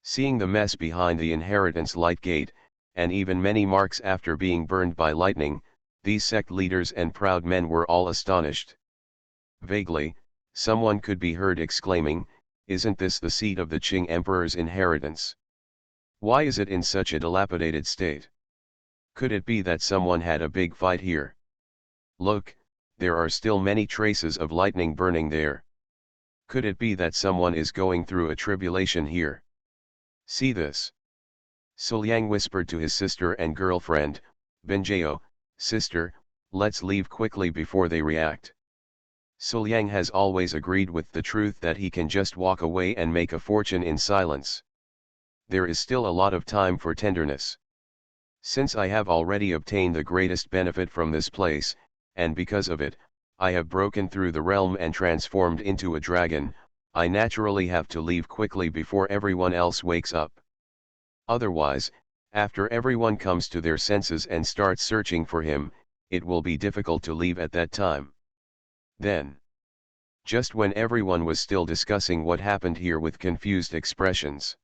Seeing the mess behind the inheritance light gate, and even many marks after being burned by lightning, these sect leaders and proud men were all astonished. Vaguely, someone could be heard exclaiming, "Isn't this the seat of the Qing Emperor's inheritance? Why is it in such a dilapidated state? Could it be that someone had a big fight here? Look, there are still many traces of lightning burning there. Could it be that someone is going through a tribulation here? See this." Suliang whispered to his sister and girlfriend, "Benjao, sister, let's leave quickly before they react." Suliang has always agreed with the truth that he can just walk away and make a fortune in silence. There is still a lot of time for tenderness. Since I have already obtained the greatest benefit from this place, and because of it, I have broken through the realm and transformed into a dragon, I naturally have to leave quickly before everyone else wakes up. Otherwise, after everyone comes to their senses and starts searching for him, it will be difficult to leave at that time. Then, just when everyone was still discussing what happened here with confused expressions,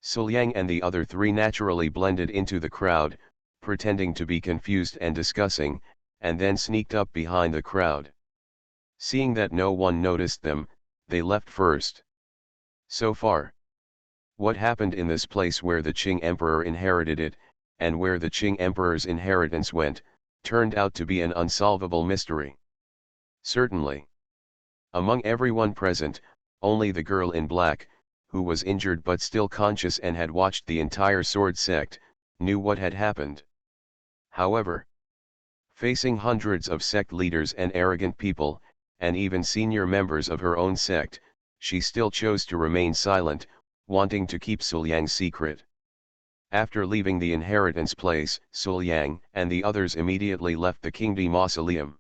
Suliang and the other three naturally blended into the crowd, pretending to be confused and discussing, and then sneaked up behind the crowd. Seeing that no one noticed them, they left first. So far, what happened in this place where the Qing Emperor inherited it, and where the Qing Emperor's inheritance went, turned out to be an unsolvable mystery. Certainly. Among everyone present, only the girl in black, who was injured but still conscious and had watched the entire sword sect, knew what had happened. However, facing hundreds of sect leaders and arrogant people, and even senior members of her own sect, she still chose to remain silent, wanting to keep Suliang's secret. After leaving the inheritance place, Suliang and the others immediately left the Qingdi mausoleum.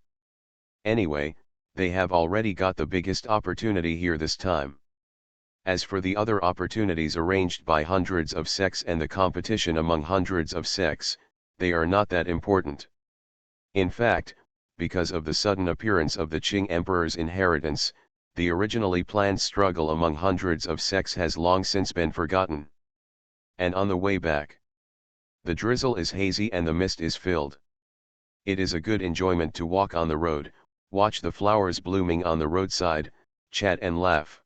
Anyway, they have already got the biggest opportunity here this time. As for the other opportunities arranged by hundreds of sects and the competition among hundreds of sects, they are not that important. In fact, because of the sudden appearance of the Qing Emperor's inheritance, the originally planned struggle among hundreds of sects has long since been forgotten. And on the way back, the drizzle is hazy and the mist is filled. It is a good enjoyment to walk on the road, watch the flowers blooming on the roadside, chat and laugh.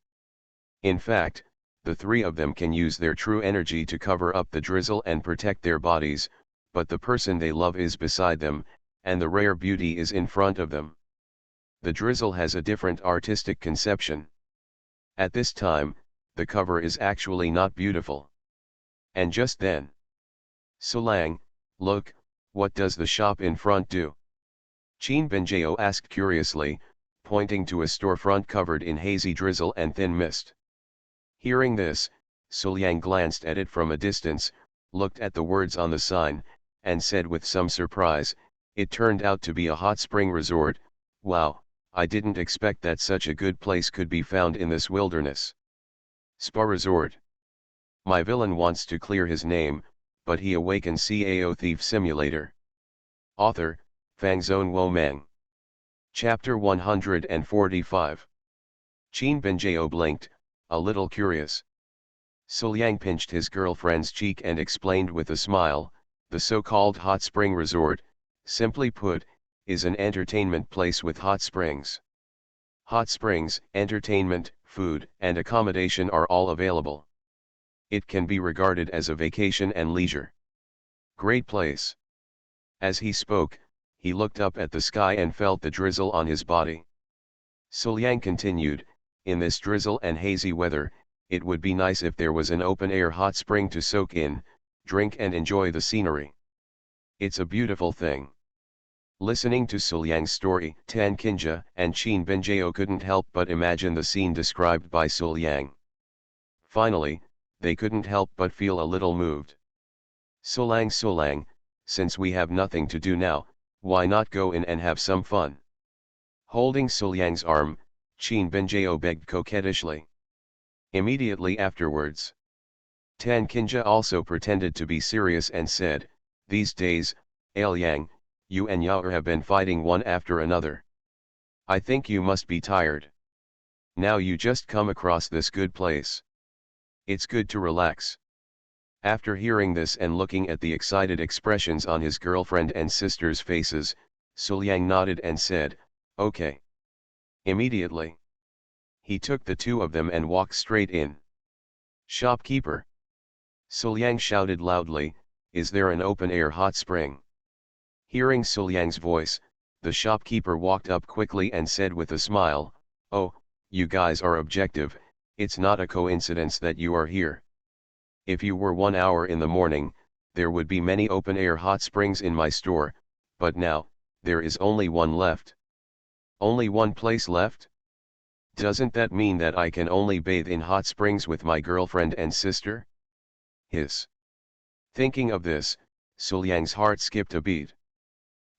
In fact, the three of them can use their true energy to cover up the drizzle and protect their bodies, but the person they love is beside them, and the rare beauty is in front of them. The drizzle has a different artistic conception. At this time, the cover is actually not beautiful. And just then, Solang, look, what does the shop in front do? Chin Benjeo asked curiously, pointing to a storefront covered in hazy drizzle and thin mist. Hearing this, Solang glanced at it from a distance, looked at the words on the sign, and said with some surprise, it turned out to be a hot spring resort. Wow, I didn't expect that such a good place could be found in this wilderness. Spa Resort. My villain wants to clear his name, but he awakens Cao Thief Simulator. Author, Fangzone Womeng. Chapter 145. Chin Benjeo blinked, a little curious. Solang pinched his girlfriend's cheek and explained with a smile, the so-called hot spring resort, simply put, is an entertainment place with hot springs. Hot springs, entertainment, food, and accommodation are all available. It can be regarded as a vacation and leisure. Great place. As he spoke, he looked up at the sky and felt the drizzle on his body. Solang continued, in this drizzle and hazy weather, it would be nice if there was an open-air hot spring to soak in, drink and enjoy the scenery. It's a beautiful thing. Listening to Solyang's story, Tan Kinja and Chin Benjeo couldn't help but imagine the scene described by Solyang. Finally, they couldn't help but feel a little moved. Solang, since we have nothing to do now, why not go in and have some fun? Holding Solyang's arm, Chin Benjeo begged coquettishly. Immediately afterwards, Tan Kinja also pretended to be serious and said, these days, Aolyang, you and Yao have been fighting one after another. I think you must be tired. Now you just come across this good place. It's good to relax. After hearing this and looking at the excited expressions on his girlfriend and sister's faces, Solyang nodded and said, okay. Immediately, he took the two of them and walked straight in. Shopkeeper! Solyang shouted loudly, is there an open-air hot spring? Hearing Solyang's voice, the shopkeeper walked up quickly and said with a smile, oh, you guys are objective, it's not a coincidence that you are here. If you were 1 hour in the morning, there would be many open-air hot springs in my store, but now, there is only one left. Only one place left? Doesn't that mean that I can only bathe in hot springs with my girlfriend and sister? Hiss. Thinking of this, Solyang's heart skipped a beat.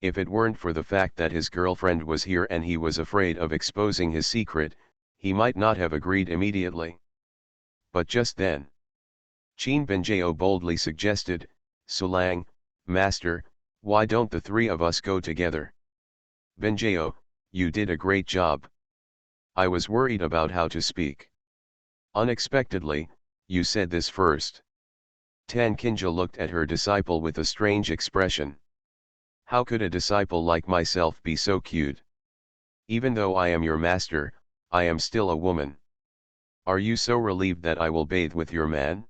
If it weren't for the fact that his girlfriend was here and he was afraid of exposing his secret, he might not have agreed immediately. But just then, Chin Benjeo boldly suggested, Solang, master, why don't the three of us go together? Benjeo, you did a great job. I was worried about how to speak. Unexpectedly, you said this first. Tan Kinja looked at her disciple with a strange expression. How could a disciple like myself be so cute? Even though I am your master, I am still a woman. Are you so relieved that I will bathe with your man?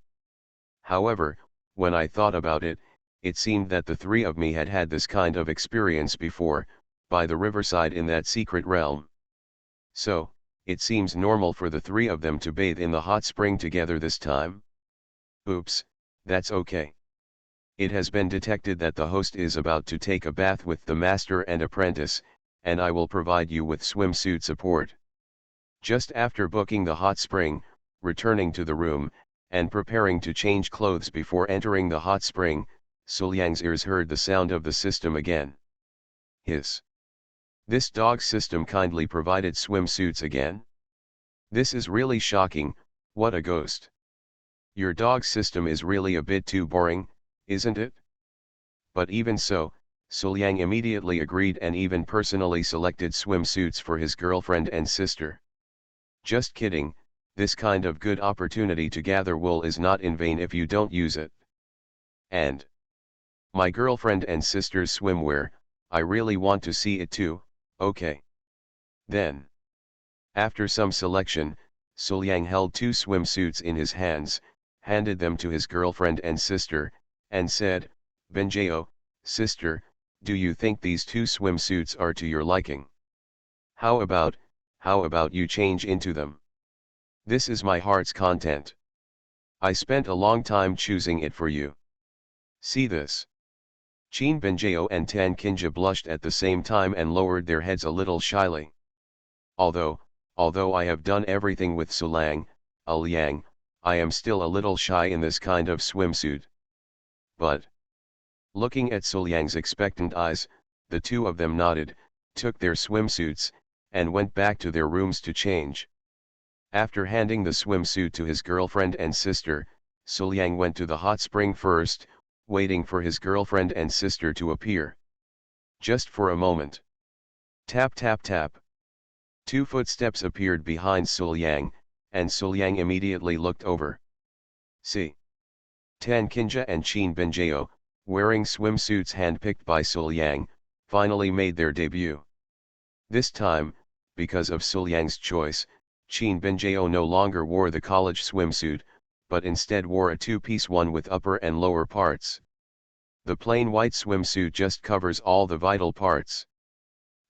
However, when I thought about it, it seemed that the three of me had had this kind of experience before, by the riverside in that secret realm. So, it seems normal for the three of them to bathe in the hot spring together this time. Oops, that's okay. It has been detected that the host is about to take a bath with the master and apprentice, and I will provide you with swimsuit support. Just after booking the hot spring, returning to the room, and preparing to change clothes before entering the hot spring, Solyang's ears heard the sound of the system again. Hiss. This dog system kindly provided swimsuits again? This is really shocking, what a ghost. Your dog system is really a bit too boring, isn't it? But even so, Solyang immediately agreed and even personally selected swimsuits for his girlfriend and sister. Just kidding, this kind of good opportunity to gather wool is not in vain if you don't use it. And my girlfriend and sister's swimwear, I really want to see it too, okay. Then, after some selection, Suliang held 2 swimsuits in his hands, handed them to his girlfriend and sister, and said, Benjeo, sister, do you think these 2 swimsuits are to your liking? How about you change into them? This is my heart's content. I spent a long time choosing it for you. See this. Qin Benjeo and Tan Kinja blushed at the same time and lowered their heads a little shyly. Although I have done everything with Sulang, Liang, I am still a little shy in this kind of swimsuit. But, looking at Suliang's expectant eyes, the 2 of them nodded, took their swimsuits, and went back to their rooms to change. After handing the swimsuit to his girlfriend and sister, Suliang went to the hot spring first, waiting for his girlfriend and sister to appear. Just for a moment. Tap tap tap. 2 footsteps appeared behind Suliang, and Suliang immediately looked over. See. Tan Kinja and Qin Benjeo, wearing swimsuits handpicked by Suliang, finally made their debut. This time, because of Suliang's choice, Qin Benjeo no longer wore the college swimsuit, but instead wore a 2-piece one with upper and lower parts. The plain white swimsuit just covers all the vital parts.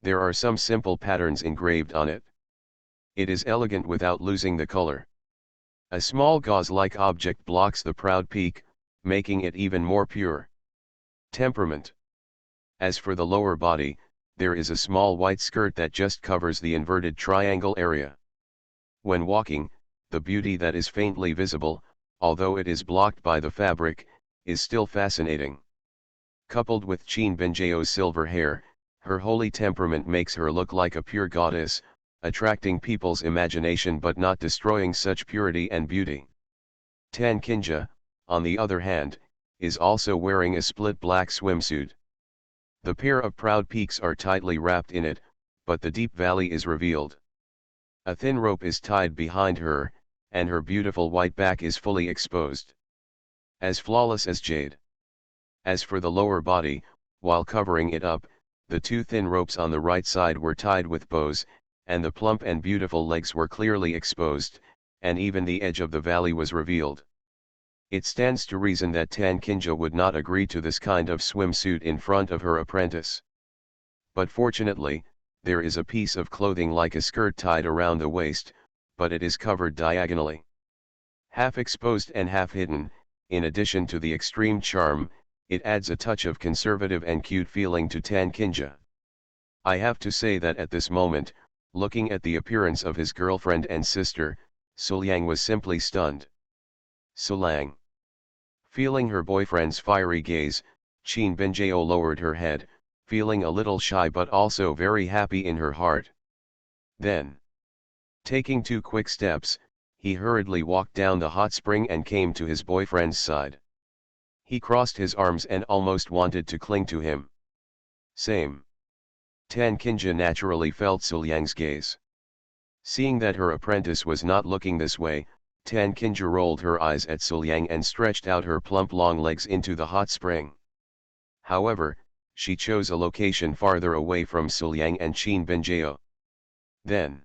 There are some simple patterns engraved on it. It is elegant without losing the color. A small gauze-like object blocks the proud peak, making it even more pure. Temperament. As for the lower body, there is a small white skirt that just covers the inverted triangle area. When walking, the beauty that is faintly visible, although it is blocked by the fabric, is still fascinating. Coupled with Qin Benjeo's silver hair, her holy temperament makes her look like a pure goddess, attracting people's imagination but not destroying such purity and beauty. Tan Kinja, on the other hand, is also wearing a split black swimsuit. The pair of proud peaks are tightly wrapped in it, but the deep valley is revealed. A thin rope is tied behind her, and her beautiful white back is fully exposed. As flawless as jade. As for the lower body, while covering it up, the 2 thin ropes on the right side were tied with bows, and the plump and beautiful legs were clearly exposed, and even the edge of the valley was revealed. It stands to reason that Tan Kinja would not agree to this kind of swimsuit in front of her apprentice. But fortunately, there is a piece of clothing like a skirt tied around the waist, but it is covered diagonally. Half exposed and half hidden, in addition to the extreme charm, it adds a touch of conservative and cute feeling to Tan Kinja. I have to say that at this moment, looking at the appearance of his girlfriend and sister, Suliang was simply stunned. Sulang. Feeling her boyfriend's fiery gaze, Qin Benjeo lowered her head, feeling a little shy but also very happy in her heart. Then, taking 2 quick steps, he hurriedly walked down the hot spring and came to his boyfriend's side. He crossed his arms and almost wanted to cling to him. Same. Tan Kinja naturally felt Suliang's gaze. Seeing that her apprentice was not looking this way, Tan Kinja rolled her eyes at Suliang and stretched out her plump long legs into the hot spring. However, she chose a location farther away from Suliang and Qin Benjeo. Then,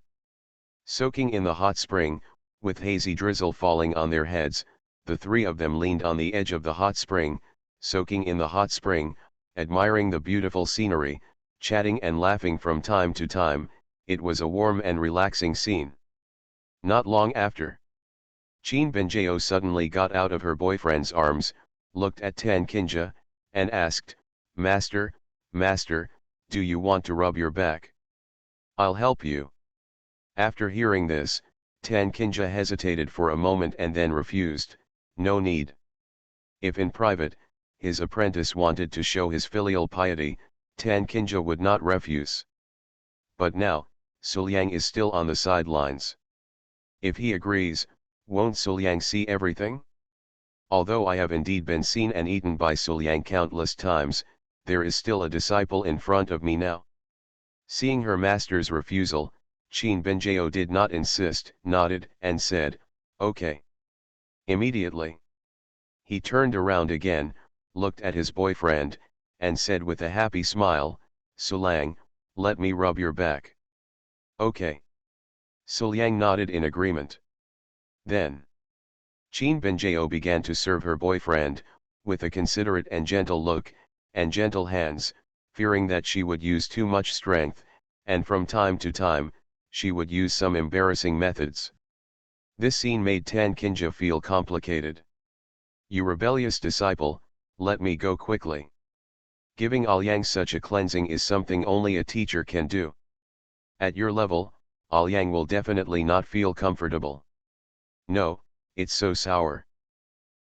soaking in the hot spring, with hazy drizzle falling on their heads, the 3 of them leaned on the edge of the hot spring, soaking in the hot spring, admiring the beautiful scenery, chatting and laughing from time to time. It was a warm and relaxing scene. Not long after, Qin Benjeo suddenly got out of her boyfriend's arms, looked at Tan Kinja, and asked, Master, do you want to rub your back? I'll help you. After hearing this, Tan Kinja hesitated for a moment and then refused, no need. If in private, his apprentice wanted to show his filial piety, Tan Kinja would not refuse. But now, Suliang is still on the sidelines. If he agrees, won't Suliang see everything? Although I have indeed been seen and eaten by Suliang countless times, there is still a disciple in front of me now. Seeing her master's refusal, Qin Benjeo did not insist, nodded, and said, okay. Immediately, he turned around again, looked at his boyfriend, and said with a happy smile, Sulang, let me rub your back. Okay. Sulang nodded in agreement. Then Qin Benjao began to serve her boyfriend, with a considerate and gentle look, and gentle hands, fearing that she would use too much strength, and from time to time, she would use some embarrassing methods. This scene made Tan Kinja feel complicated. You rebellious disciple, let me go quickly. Giving Aoyang such a cleansing is something only a teacher can do. At your level, Aoyang will definitely not feel comfortable. No, it's so sour.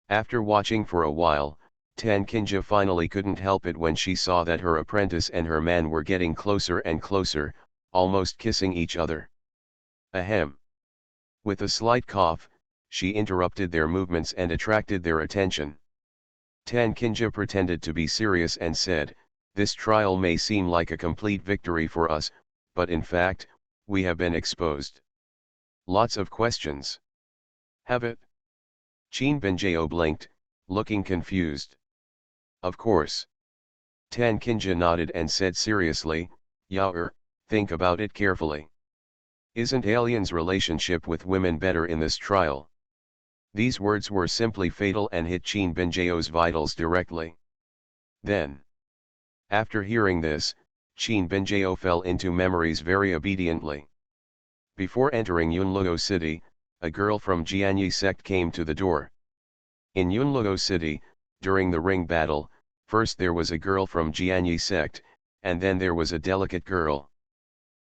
After watching for a while, Tan Kinja finally couldn't help it when she saw that her apprentice and her man were getting closer and closer, almost kissing each other. Ahem. With a slight cough, she interrupted their movements and attracted their attention. Tan Kinja pretended to be serious and said, "This trial may seem like a complete victory for us, but in fact, we have been exposed. Lots of questions. Have it?" Qin Benjao blinked, looking confused. Of course. Tan Kinja nodded and said seriously, "Yao, think about it carefully. Isn't aliens' relationship with women better in this trial?" These words were simply fatal and hit Qin Benjao's vitals directly. Then, after hearing this, Qin Benjao fell into memories very obediently. Before entering Yunluo City, a girl from Jianyi sect came to the door. In Yunluo City, during the ring battle, first there was a girl from Jianyi sect, and then there was a delicate girl.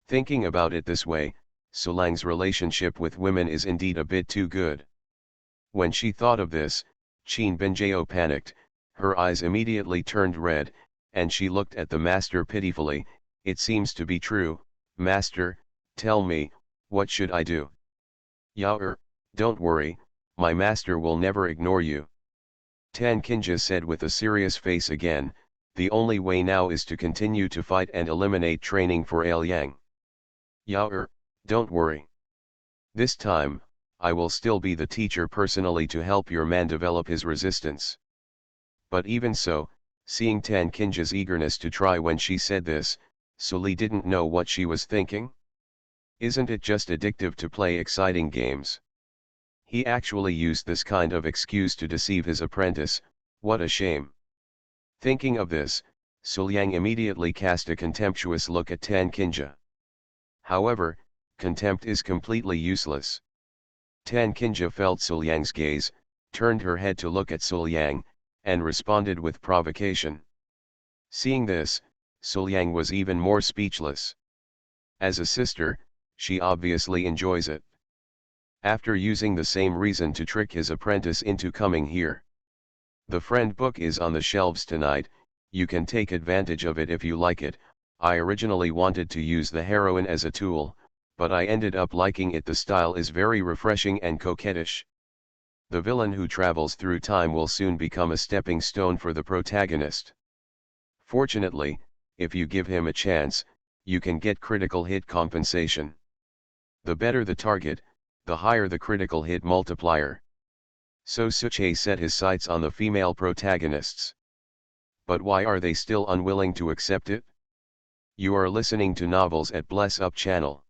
Thinking about it this way, Sulang's relationship with women is indeed a bit too good. When she thought of this, Qin Benjao panicked, her eyes immediately turned red, and she looked at the master pitifully. "It seems to be true, master, tell me, what should I do?" "Yao, don't worry, my master will never ignore you." Tan Kinja said with a serious face again, "The only way now is to continue to fight and eliminate training for Aoyang." "Yao, don't worry. This time, I will still be the teacher personally to help your man develop his resistance." But even so, seeing Tan Kinja's eagerness to try when she said this, Suli didn't know what she was thinking. Isn't it just addictive to play exciting games? He actually used this kind of excuse to deceive his apprentice. What a shame. Thinking of this, Suliang immediately cast a contemptuous look at Tan Kinja. However, contempt is completely useless. Tan Kinja felt Suliang's gaze, turned her head to look at Suliang, and responded with provocation. Seeing this, Suliang was even more speechless. As a sister, she obviously enjoys it. After using the same reason to trick his apprentice into coming here. The friend book is on the shelves tonight, you can take advantage of it if you like it. I originally wanted to use the heroine as a tool, but I ended up liking it. The style is very refreshing and coquettish. The villain who travels through time will soon become a stepping stone for the protagonist. Fortunately, if you give him a chance, you can get critical hit compensation. The better the target, the higher the critical hit multiplier. So Suche set his sights on the female protagonists. But why are they still unwilling to accept it? You are listening to Novels at Bless Up channel.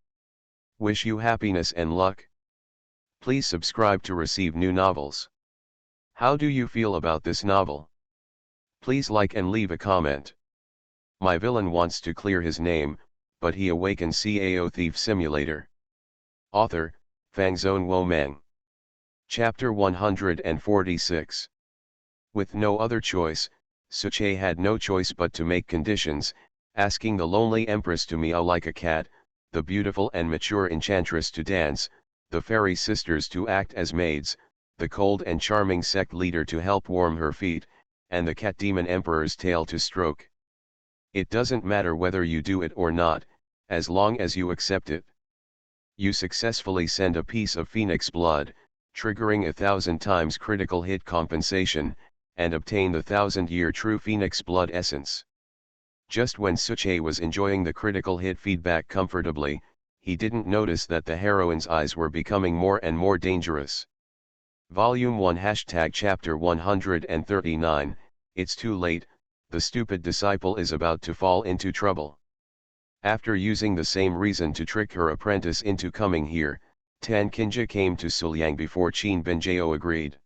Wish you happiness and luck. Please subscribe to receive new novels. How do you feel about this novel? Please like and leave a comment. My villain wants to clear his name, but he awakens Cao Thief Simulator. Author, Fangzone Womeng. Chapter 146. With no other choice, Suche had no choice but to make conditions, asking the lonely empress to meow like a cat, the beautiful and mature enchantress to dance, the fairy sisters to act as maids, the cold and charming sect leader to help warm her feet, and the cat demon emperor's tail to stroke. It doesn't matter whether you do it or not, as long as you accept it. You successfully send a piece of phoenix blood, triggering 1,000 times critical hit compensation, and obtain the 1,000-year true phoenix blood essence. Just when Suche was enjoying the critical hit feedback comfortably, he didn't notice that the heroine's eyes were becoming more and more dangerous. Volume 1 Chapter 139, It's too late, the stupid disciple is about to fall into trouble. After using the same reason to trick her apprentice into coming here, Tan Kinja came to Suliang before Qin Benjao agreed.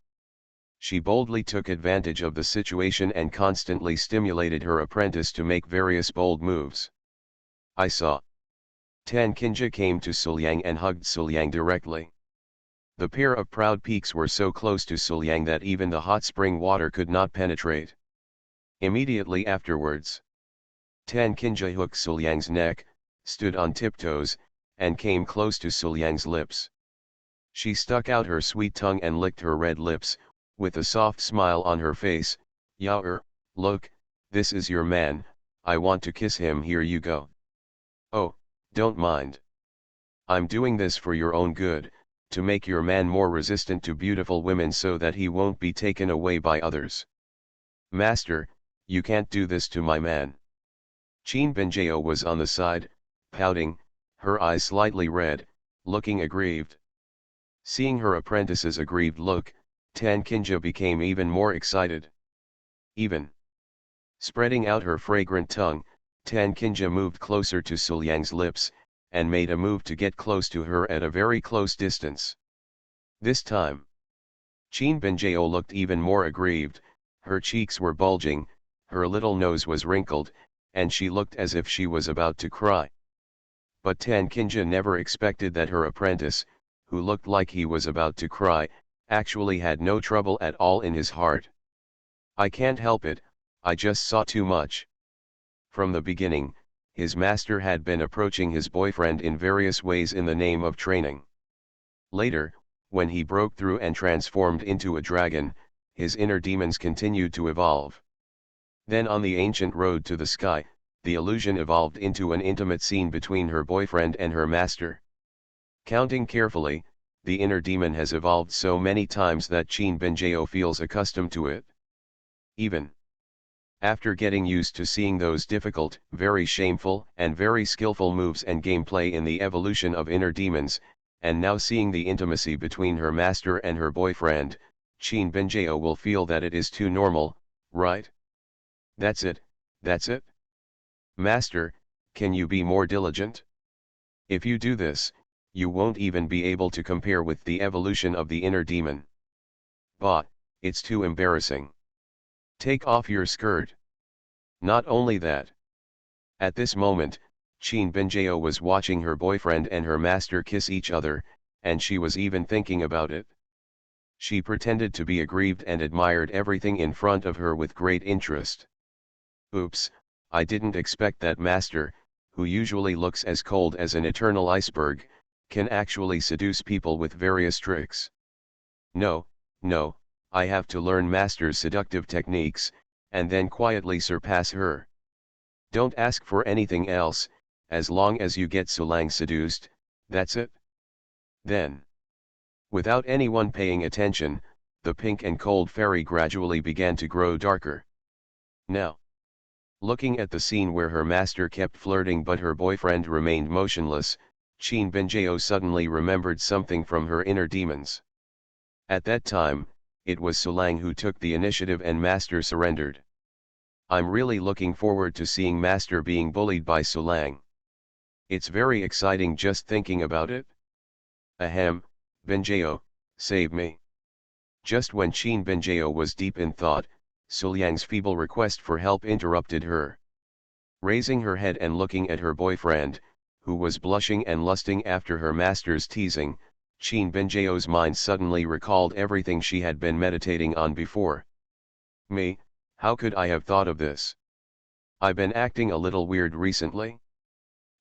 She boldly took advantage of the situation and constantly stimulated her apprentice to make various bold moves. I saw. Tan Kinja came to Suliang and hugged Suliang directly. The pair of proud peaks were so close to Suliang that even the hot spring water could not penetrate. Immediately afterwards, Tan Kinja hooked Suliang's neck, stood on tiptoes, and came close to Suliang's lips. She stuck out her sweet tongue and licked her red lips, with a soft smile on her face. Yao, look, this is your man, I want to kiss him, here you go. Oh, don't mind. I'm doing this for your own good, to make your man more resistant to beautiful women so that he won't be taken away by others. Master, you can't do this to my man. Qin Benjao was on the side, pouting, her eyes slightly red, looking aggrieved. Seeing her apprentice's aggrieved look, Tan Kinja became even more excited. Even spreading out her fragrant tongue, Tan Kinja moved closer to Suliang's lips, and made a move to get close to her at a very close distance. This time, Qin Benjao looked even more aggrieved, her cheeks were bulging, her little nose was wrinkled, and she looked as if she was about to cry. But Tan Kinja never expected that her apprentice, who looked like he was about to cry, actually had no trouble at all in his heart. I can't help it, I just saw too much. From the beginning, his master had been approaching his boyfriend in various ways in the name of training. Later, when he broke through and transformed into a dragon, his inner demons continued to evolve. Then on the ancient road to the sky, the illusion evolved into an intimate scene between her boyfriend and her master. Counting carefully, the inner demon has evolved so many times that Qin Benjao feels accustomed to it. Even after getting used to seeing those difficult, very shameful, and very skillful moves and gameplay in the evolution of inner demons, and now seeing the intimacy between her master and her boyfriend, Qin Benjao will feel that it is too normal, right? That's it, that's it. Master, can you be more diligent? If you do this, you won't even be able to compare with the evolution of the inner demon. Bah, it's too embarrassing. Take off your skirt. Not only that. At this moment, Qin Benjao was watching her boyfriend and her master kiss each other, and she was even thinking about it. She pretended to be aggrieved and admired everything in front of her with great interest. Oops, I didn't expect that master, who usually looks as cold as an eternal iceberg, can actually seduce people with various tricks. No, no, I have to learn master's seductive techniques, and then quietly surpass her. Don't ask for anything else, as long as you get Sulang seduced, that's it. Then, without anyone paying attention, the pink and cold fairy gradually began to grow darker. Now, looking at the scene where her master kept flirting but her boyfriend remained motionless, Qin Benjao suddenly remembered something from her inner demons. At that time, it was Sulang who took the initiative and master surrendered. I'm really looking forward to seeing master being bullied by Sulang. It's very exciting just thinking about it. Ahem, Benjao, save me. Just when Qin Benjao was deep in thought, Sulang's feeble request for help interrupted her. Raising her head and looking at her boyfriend, who was blushing and lusting after her master's teasing, Qin Benjao's mind suddenly recalled everything she had been meditating on before. Me, how could I have thought of this? I've been acting a little weird recently.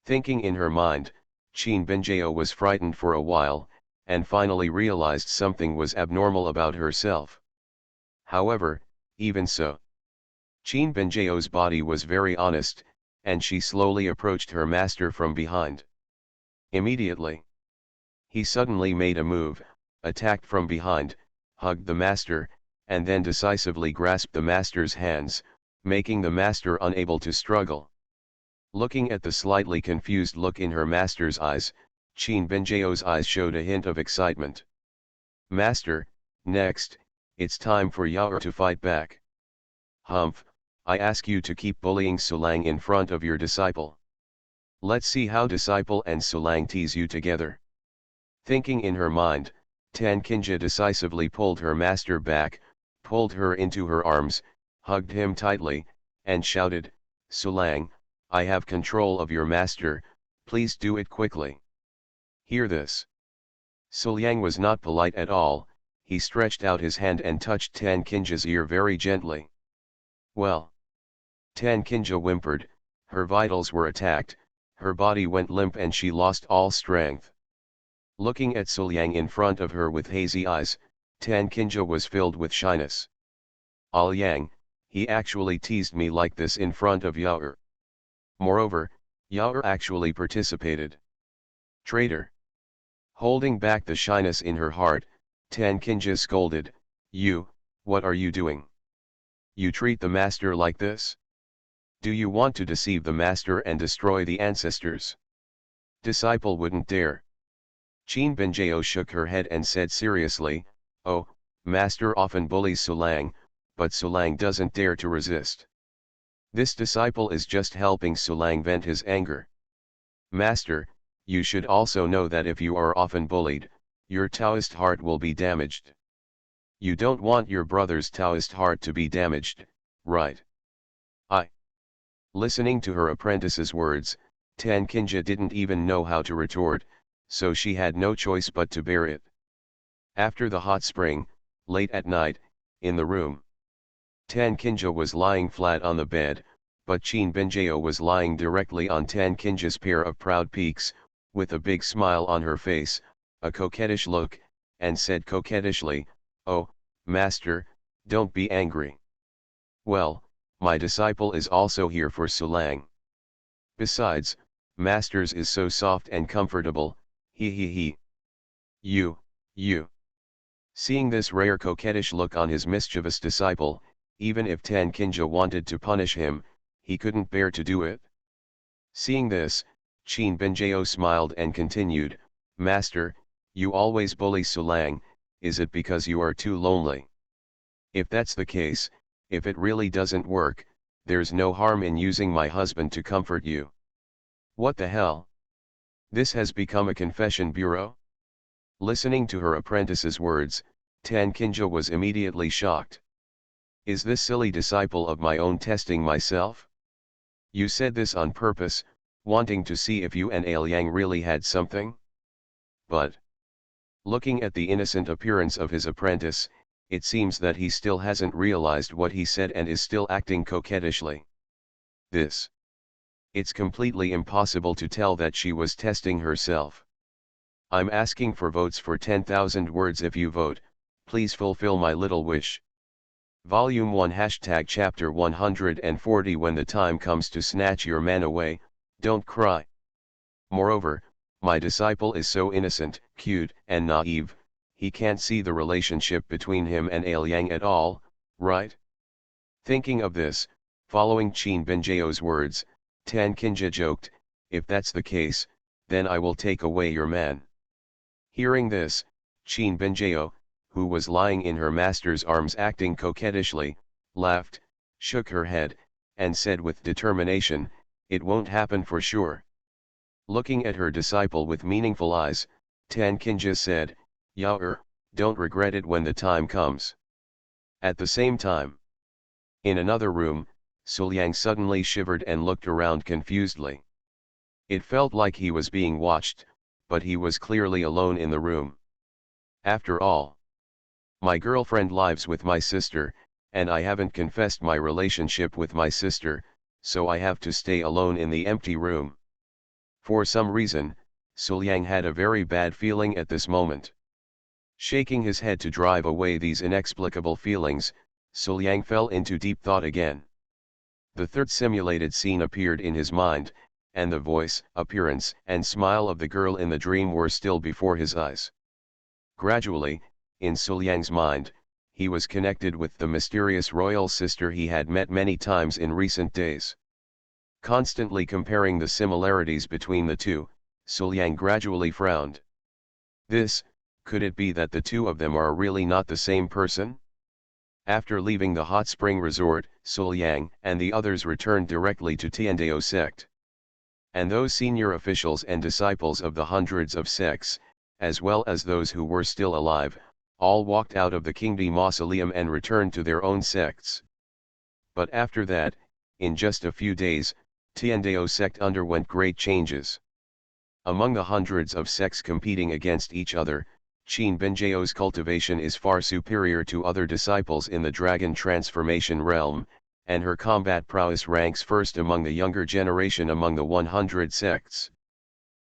Thinking in her mind, Qin Benjao was frightened for a while, and finally realized something was abnormal about herself. However, even so, Qin Benjao's body was very honest, and she slowly approached her master from behind. Immediately, he suddenly made a move, attacked from behind, hugged the master, and then decisively grasped the master's hands, making the master unable to struggle. Looking at the slightly confused look in her master's eyes, Qin Benjao's eyes showed a hint of excitement. Master, next, it's time for Yao to fight back. Humph, I ask you to keep bullying Sulang in front of your disciple. Let's see how Disciple and Sulang tease you together. Thinking in her mind, Tan Kinja decisively pulled her master back, pulled her into her arms, hugged him tightly, and shouted, "Sulang, I have control of your master, please do it quickly." Hear this. Sulang was not polite at all, he stretched out his hand and touched Tan Kinja's ear very gently. Well. Tan Kinja whimpered, her vitals were attacked, her body went limp and she lost all strength. Looking at Sulang in front of her with hazy eyes, Tan Kinja was filled with shyness. "Al Yang, he actually teased me like this in front of Yao'er. Moreover, Yao'er actually participated." Traitor. Holding back the shyness in her heart, Tan Kinja scolded, "You, what are you doing? You treat the master like this? Do you want to deceive the master and destroy the ancestors?" Disciple wouldn't dare. Qin Benjao shook her head and said seriously, "Oh, master often bullies Sulang, but Sulang doesn't dare to resist. This disciple is just helping Sulang vent his anger. Master, you should also know that if you are often bullied, your Taoist heart will be damaged. You don't want your brother's Taoist heart to be damaged, right?" Listening to her apprentice's words, Tan Kinja didn't even know how to retort, so she had no choice but to bear it. After the hot spring, late at night, in the room, Tan Kinja was lying flat on the bed, but Qin Benjao was lying directly on Tan Kinja's pair of proud peaks, with a big smile on her face, a coquettish look, and said coquettishly, "Oh, master, don't be angry. Well, my disciple is also here for Sulang. Besides, master's is so soft and comfortable, he. You. Seeing this rare coquettish look on his mischievous disciple, even if Tan Kinja wanted to punish him, he couldn't bear to do it. Seeing this, Qin Benjao smiled and continued, "Master, you always bully Sulang, is it because you are too lonely? If that's the case, if it really doesn't work, there's no harm in using my husband to comfort you." What the hell? This has become a confession bureau? Listening to her apprentice's words, Tan Kinja was immediately shocked. Is this silly disciple of my own testing myself? You said this on purpose, wanting to see if you and Al Yang really had something? But, looking at the innocent appearance of his apprentice, it seems that he still hasn't realized what he said and is still acting coquettishly. It's completely impossible to tell that she was testing herself. I'm asking for votes for 10,000 words. If you vote, please fulfill my little wish. Volume 1 Chapter 140 When the time comes to snatch your man away, don't cry. Moreover, my disciple is so innocent, cute, and naive, he can't see the relationship between him and Al Yang at all, right? Thinking of this, following Qin Benjao's words, Tan Kinja joked, "If that's the case, then I will take away your man." Hearing this, Qin Benjao, who was lying in her master's arms acting coquettishly, laughed, shook her head, and said with determination, "It won't happen for sure." Looking at her disciple with meaningful eyes, Tan Kinja said, "Yao'er, don't regret it when the time comes." At the same time, in another room, Sulyang suddenly shivered and looked around confusedly. It felt like he was being watched, but he was clearly alone in the room. After all, my girlfriend lives with my sister, and I haven't confessed my relationship with my sister, so I have to stay alone in the empty room. For some reason, Sulyang had a very bad feeling at this moment. Shaking his head to drive away these inexplicable feelings, Sulyang fell into deep thought again. The third simulated scene appeared in his mind, and the voice, appearance, and smile of the girl in the dream were still before his eyes. Gradually, in Sulyang's mind, he was connected with the mysterious royal sister he had met many times in recent days. Constantly comparing the similarities between the two, Sulyang gradually frowned. Could it be that the two of them are really not the same person? After leaving the hot spring resort, Sulyang and the others returned directly to Tiandao sect. And those senior officials and disciples of the hundreds of sects, as well as those who were still alive, all walked out of the Kingdom mausoleum and returned to their own sects. But after that, in just a few days, Tiandao sect underwent great changes. Among the hundreds of sects competing against each other, Qin Benjao's cultivation is far superior to other disciples in the dragon transformation realm, and her combat prowess ranks first among the younger generation among the 100 sects.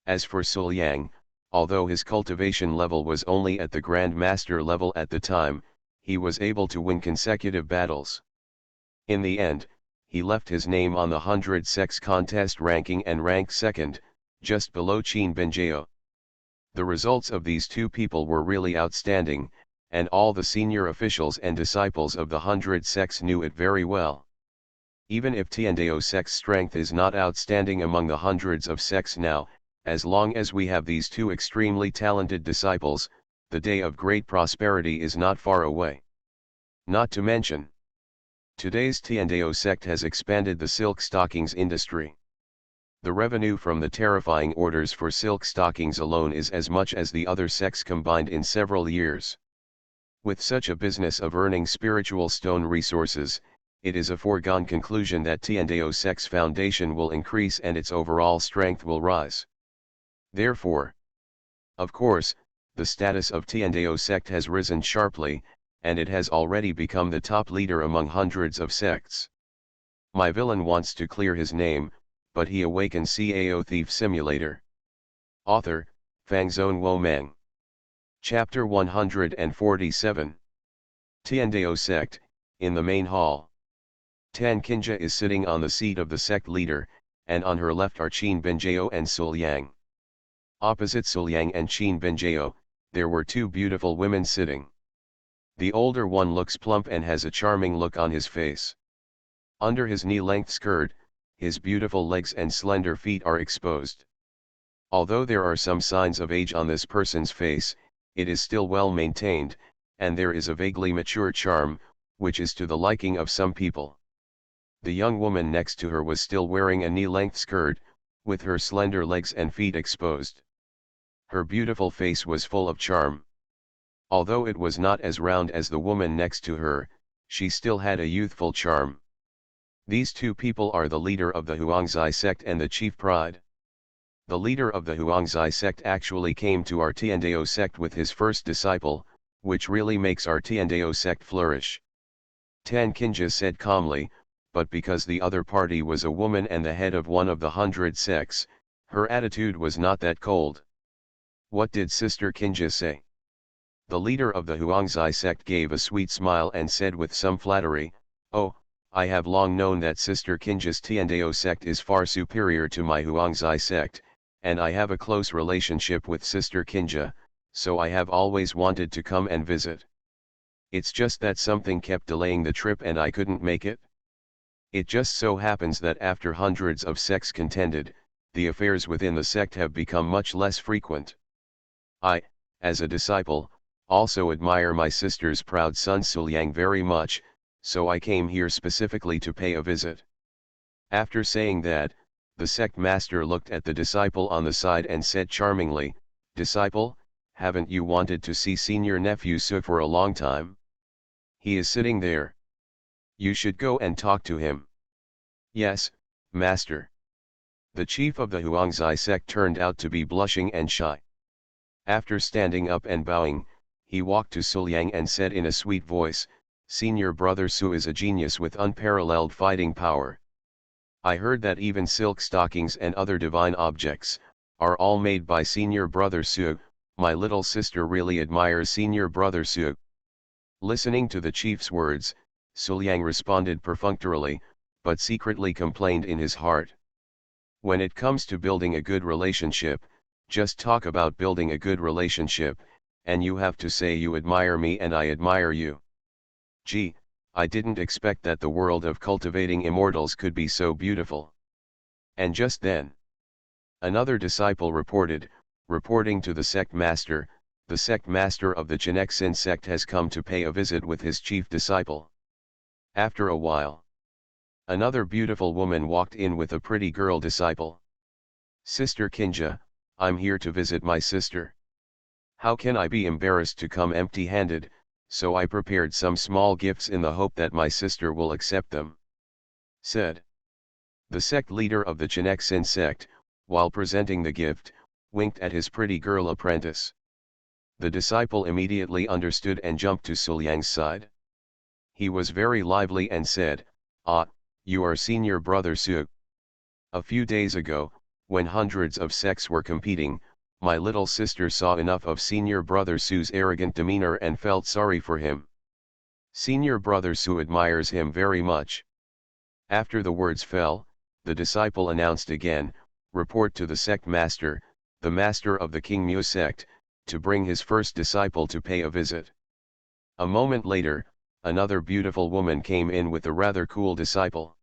As for Sul Yang, although his cultivation level was only at the Grand Master level at the time, he was able to win consecutive battles. In the end, he left his name on the 100 sects contest ranking and ranked second, just below Qin Benjao. The results of these two people were really outstanding, and all the senior officials and disciples of the 100 sects knew it very well. Even if Tiandao sect's strength is not outstanding among the hundreds of sects now, as long as we have these two extremely talented disciples, the day of great prosperity is not far away. Not to mention, today's Tiandao sect has expanded the silk stockings industry. The revenue from the terrifying orders for silk stockings alone is as much as the other sects combined in several years. With such a business of earning spiritual stone resources, it is a foregone conclusion that Tiandao sect's foundation will increase and its overall strength will rise. Therefore, of course, the status of Tiandao sect has risen sharply, and it has already become the top leader among hundreds of sects. My villain wants to clear his name, but he awakens Cao Thief Simulator. Author, Fangzone Womeng. Chapter 147. Tiandao sect, in the main hall. Tan Qinja is sitting on the seat of the sect leader, and on her left are Qin Benjao and Sul Yang. Opposite Sul Yang and Qin Benjao, there were two beautiful women sitting. The older one looks plump and has a charming look on his face. Under his knee-length skirt, his beautiful legs and slender feet are exposed. Although there are some signs of age on this person's face, it is still well maintained, and there is a vaguely mature charm, which is to the liking of some people. The young woman next to her was still wearing a knee-length skirt, with her slender legs and feet exposed. Her beautiful face was full of charm. Although it was not as round as the woman next to her, she still had a youthful charm. These two people are the leader of the Huangzai sect and the chief pride. The leader of the Huangzai sect actually came to our Tiandao sect with his first disciple, which really makes our Tiandao sect flourish. Tan Qinja said calmly, but because the other party was a woman and the head of one of the 100 sects, her attitude was not that cold. What did Sister Qinja say? The leader of the Huangzai sect gave a sweet smile and said with some flattery, "Oh, I have long known that Sister Qinja's Tiandao sect is far superior to my Huangzai sect, and I have a close relationship with Sister Qinja, so I have always wanted to come and visit. It's just that something kept delaying the trip and I couldn't make it. It just so happens that after hundreds of sects contended, the affairs within the sect have become much less frequent. I, as a disciple, also admire my sister's proud son Sul Yang very much, so I came here specifically to pay a visit." After saying that, the sect master looked at the disciple on the side and said charmingly, "Disciple, haven't you wanted to see senior nephew Su for a long time? He is sitting there. You should go and talk to him." "Yes, master." The chief of the Huangzai sect turned out to be blushing and shy. After standing up and bowing, he walked to Sul Yang and said in a sweet voice, "Senior brother Su is a genius with unparalleled fighting power. I heard that even silk stockings and other divine objects are all made by senior brother Su. My little sister really admires senior brother Su." Listening to the chief's words, Sul Yang responded perfunctorily, but secretly complained in his heart. When it comes to building a good relationship, just talk about building a good relationship, and you have to say you admire me and I admire you. Gee, I didn't expect that the world of cultivating immortals could be so beautiful. And just then, another disciple reporting to the sect master of the Chenexin sect has come to pay a visit with his chief disciple. After a while, another beautiful woman walked in with a pretty girl disciple. Sister Kinja, I'm here to visit my sister. How can I be embarrassed to come empty-handed, so I prepared some small gifts in the hope that my sister will accept them," said. The sect leader of the Chinexin sect, while presenting the gift, winked at his pretty girl apprentice. The disciple immediately understood and jumped to Suliang's side. He was very lively and said, "Ah, you are senior brother Su. A few days ago, when hundreds of sects were competing, my little sister saw enough of senior brother Su's arrogant demeanor and felt sorry for him. Senior brother Su admires him very much." After the words fell, the disciple announced again, "Report to the sect master, the master of the King Mu sect, to bring his first disciple to pay a visit." A moment later, another beautiful woman came in with a rather cool disciple.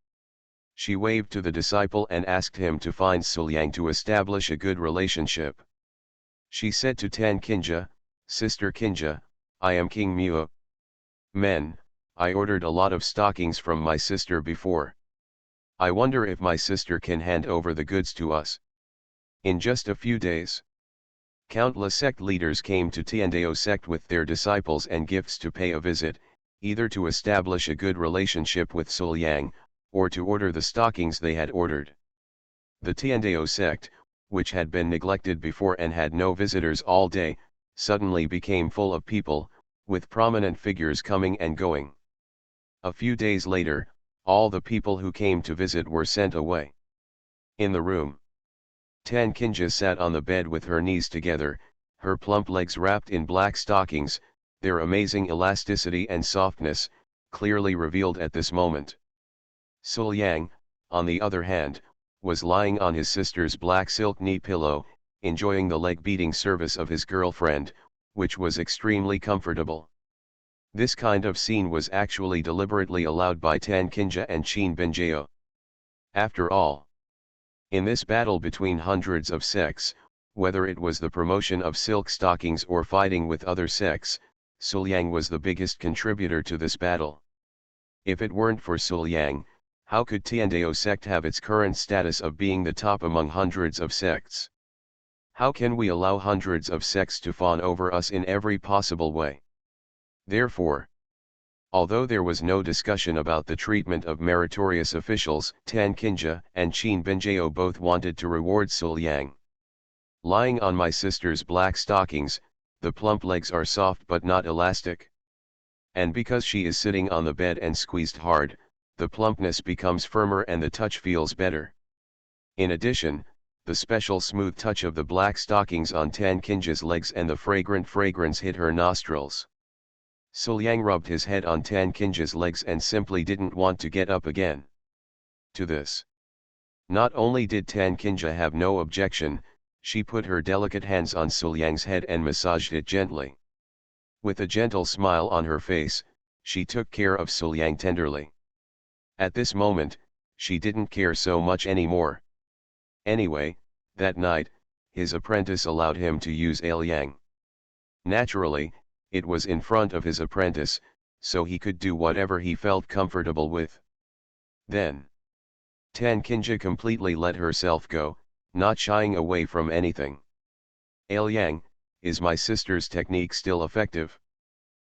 She waved to the disciple and asked him to find Suliang to establish a good relationship. She said to Tan Kinja, "Sister Kinja, I am King Mu. Men, I ordered a lot of stockings from my sister before. I wonder if my sister can hand over the goods to us." In just a few days, countless sect leaders came to Tiandao sect with their disciples and gifts to pay a visit, either to establish a good relationship with Suliang, or to order the stockings they had ordered. The Tiandao sect, which had been neglected before and had no visitors all day, suddenly became full of people, with prominent figures coming and going. A few days later, all the people who came to visit were sent away. In the room, Tan Kinja sat on the bed with her knees together, her plump legs wrapped in black stockings, their amazing elasticity and softness, clearly revealed at this moment. Suliang, on the other hand, was lying on his sister's black silk knee pillow, enjoying the leg-beating service of his girlfriend, which was extremely comfortable. This kind of scene was actually deliberately allowed by Tan Kinja and Qin Binjao. After all, in this battle between hundreds of sects, whether it was the promotion of silk stockings or fighting with other sects, Suliang was the biggest contributor to this battle. If it weren't for Suliang, how could Tiandao sect have its current status of being the top among hundreds of sects? How can we allow hundreds of sects to fawn over us in every possible way? Therefore, although there was no discussion about the treatment of meritorious officials, Tan Kinja and Qin Binjao both wanted to reward Suliang. "Lying on my sister's black stockings, the plump legs are soft but not elastic. And because she is sitting on the bed and squeezed hard, the plumpness becomes firmer and the touch feels better. In addition, the special smooth touch of the black stockings on Tan Kinja's legs and the fragrant fragrance hit her nostrils." Suliang rubbed his head on Tan Kinja's legs and simply didn't want to get up again. To this, not only did Tan Kinja have no objection, she put her delicate hands on Suliang's head and massaged it gently. With a gentle smile on her face, she took care of Suliang tenderly. At this moment, she didn't care so much anymore. Anyway, that night, his apprentice allowed him to use Ailiang. Naturally, it was in front of his apprentice, so he could do whatever he felt comfortable with. Then, Tan Kinja completely let herself go, not shying away from anything. "Ailiang, is my sister's technique still effective?"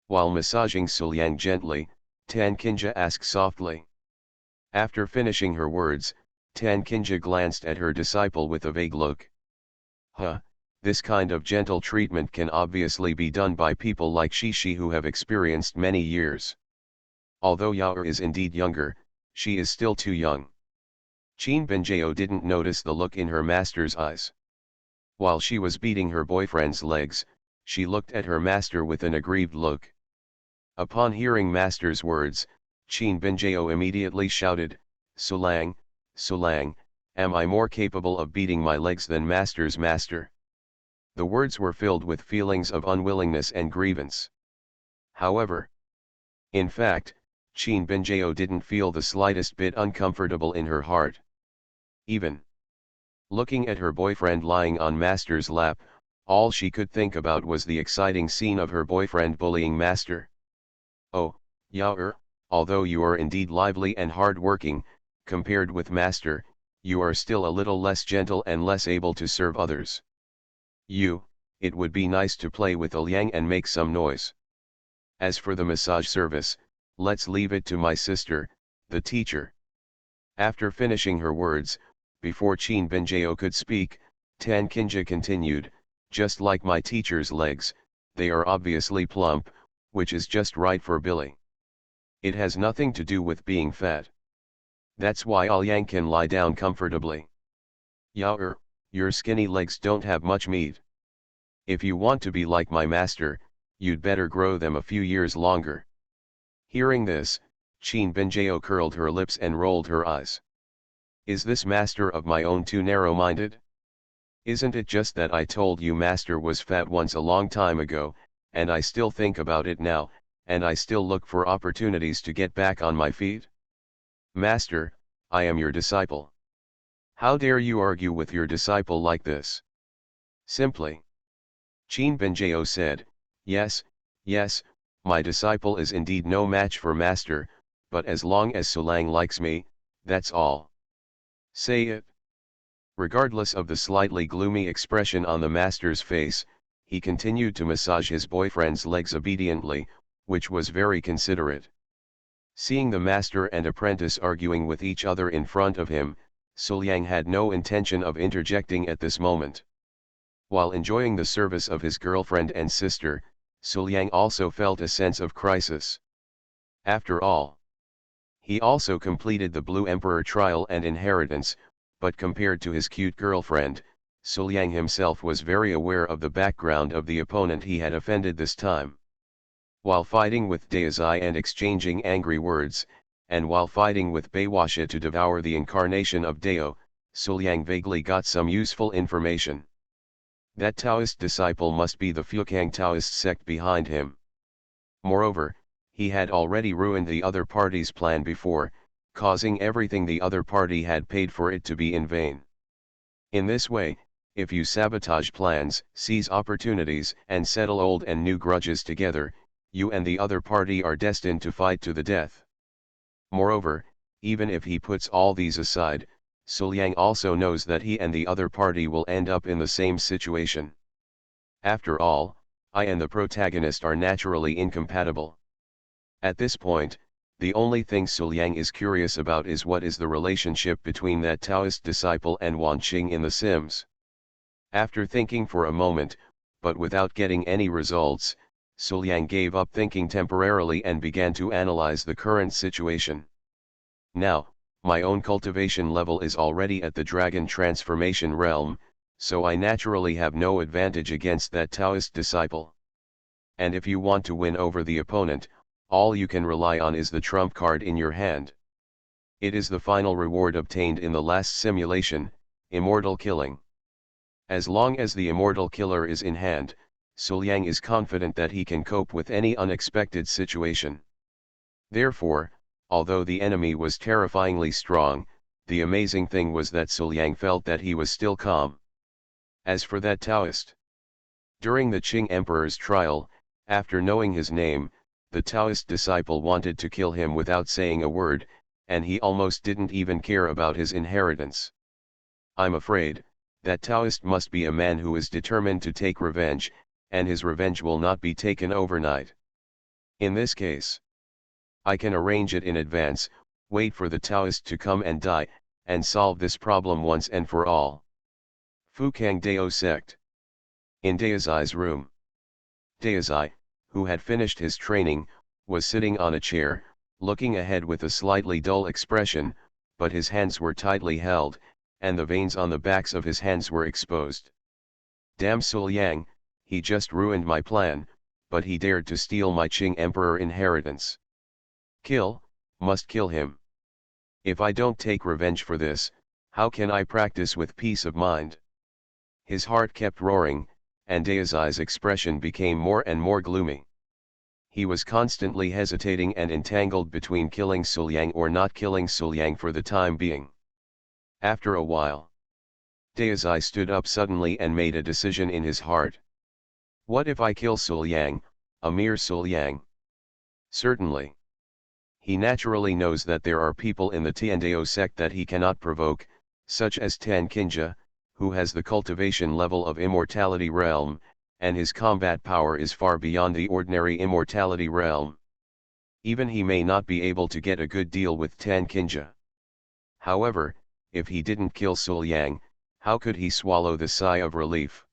While massaging Suliang gently, Tan Kinja asked softly. After finishing her words, Tan Kinja glanced at her disciple with a vague look. "Huh, this kind of gentle treatment can obviously be done by people like Shishi who have experienced many years. Although Yaoer is indeed younger, she is still too young." Qin Binjao didn't notice the look in her master's eyes. While she was beating her boyfriend's legs, she looked at her master with an aggrieved look. Upon hearing master's words, Qin Binjao immediately shouted, "Sulang, Sulang, am I more capable of beating my legs than master's master?" The words were filled with feelings of unwillingness and grievance. However, in fact, Qin Binjao didn't feel the slightest bit uncomfortable in her heart. Even looking at her boyfriend lying on master's lap, all she could think about was the exciting scene of her boyfriend bullying master. "Oh, Yaoer, although you are indeed lively and hard-working, compared with master, you are still a little less gentle and less able to serve others. It would be nice to play with Liang and make some noise. As for the massage service, let's leave it to my sister, the teacher. After finishing her words, before Qin Benjao could speak, Tan Kinja continued, just like my teacher's legs, they are obviously plump, which is just right for Billy. It has nothing to do with being fat. That's why Liang can lie down comfortably. Yao, your skinny legs don't have much meat. If you want to be like my master, you'd better grow them a few years longer. Hearing this, Qin Benjao curled her lips and rolled her eyes. Is this master of my own too narrow-minded? Isn't it just that I told you master was fat once a long time ago, and I still think about it now, and I still look for opportunities to get back on my feet? Master, I am your disciple. How dare you argue with your disciple like this? Simply. Qin Benjao said, yes, my disciple is indeed no match for master, but as long as Sulang likes me, that's all. Say it. Regardless of the slightly gloomy expression on the master's face, he continued to massage his boyfriend's legs obediently, which was very considerate. Seeing the master and apprentice arguing with each other in front of him, Suliang had no intention of interjecting at this moment. While enjoying the service of his girlfriend and sister, Suliang also felt a sense of crisis. After all, he also completed the Blue Emperor trial and inheritance, but compared to his cute girlfriend, Suliang himself was very aware of the background of the opponent he had offended this time. While fighting with Daozai and exchanging angry words, and while fighting with Beiwasha to devour the incarnation of Dao, Suliang vaguely got some useful information. That Taoist disciple must be the Fukang Taoist sect behind him. Moreover, he had already ruined the other party's plan before, causing everything the other party had paid for it to be in vain. In this way, if you sabotage plans, seize opportunities, and settle old and new grudges together, you and the other party are destined to fight to the death. Moreover, even if he puts all these aside, Suliang also knows that he and the other party will end up in the same situation. After all, I and the protagonist are naturally incompatible. At this point, the only thing Suliang is curious about is what is the relationship between that Taoist disciple and Wan Qing in The Sims. After thinking for a moment, but without getting any results, Suliang gave up thinking temporarily and began to analyze the current situation. Now, my own cultivation level is already at the dragon transformation realm, so I naturally have no advantage against that Taoist disciple. And if you want to win over the opponent, all you can rely on is the trump card in your hand. It is the final reward obtained in the last simulation, immortal killing. As long as the immortal killer is in hand, Suliang is confident that he can cope with any unexpected situation. Therefore, although the enemy was terrifyingly strong, the amazing thing was that Suliang felt that he was still calm. As for that Taoist, during the Qing Emperor's trial, after knowing his name, the Taoist disciple wanted to kill him without saying a word, and he almost didn't even care about his inheritance. I'm afraid, that Taoist must be a man who is determined to take revenge, and his revenge will not be taken overnight. In this case, I can arrange it in advance, wait for the Taoist to come and die, and solve this problem once and for all. Fukang Dao Sect. In Daozai's room. Daozai, who had finished his training, was sitting on a chair, looking ahead with a slightly dull expression, but his hands were tightly held, and the veins on the backs of his hands were exposed. Damn Suliang, he just ruined my plan, but he dared to steal my Qing Emperor inheritance. Must kill him. If I don't take revenge for this, how can I practice with peace of mind? His heart kept roaring, and Daozai's expression became more and more gloomy. He was constantly hesitating and entangled between killing Suliang or not killing Suliang for the time being. After a while, Daozai stood up suddenly and made a decision in his heart. What if I kill Suliang, a mere Suliang? Certainly. He naturally knows that there are people in the Tiandao sect that he cannot provoke, such as Tan Kinja, who has the cultivation level of immortality realm, and his combat power is far beyond the ordinary immortality realm. Even he may not be able to get a good deal with Tan Kinja. However, if he didn't kill Sul Yang, how could he swallow the sigh of relief?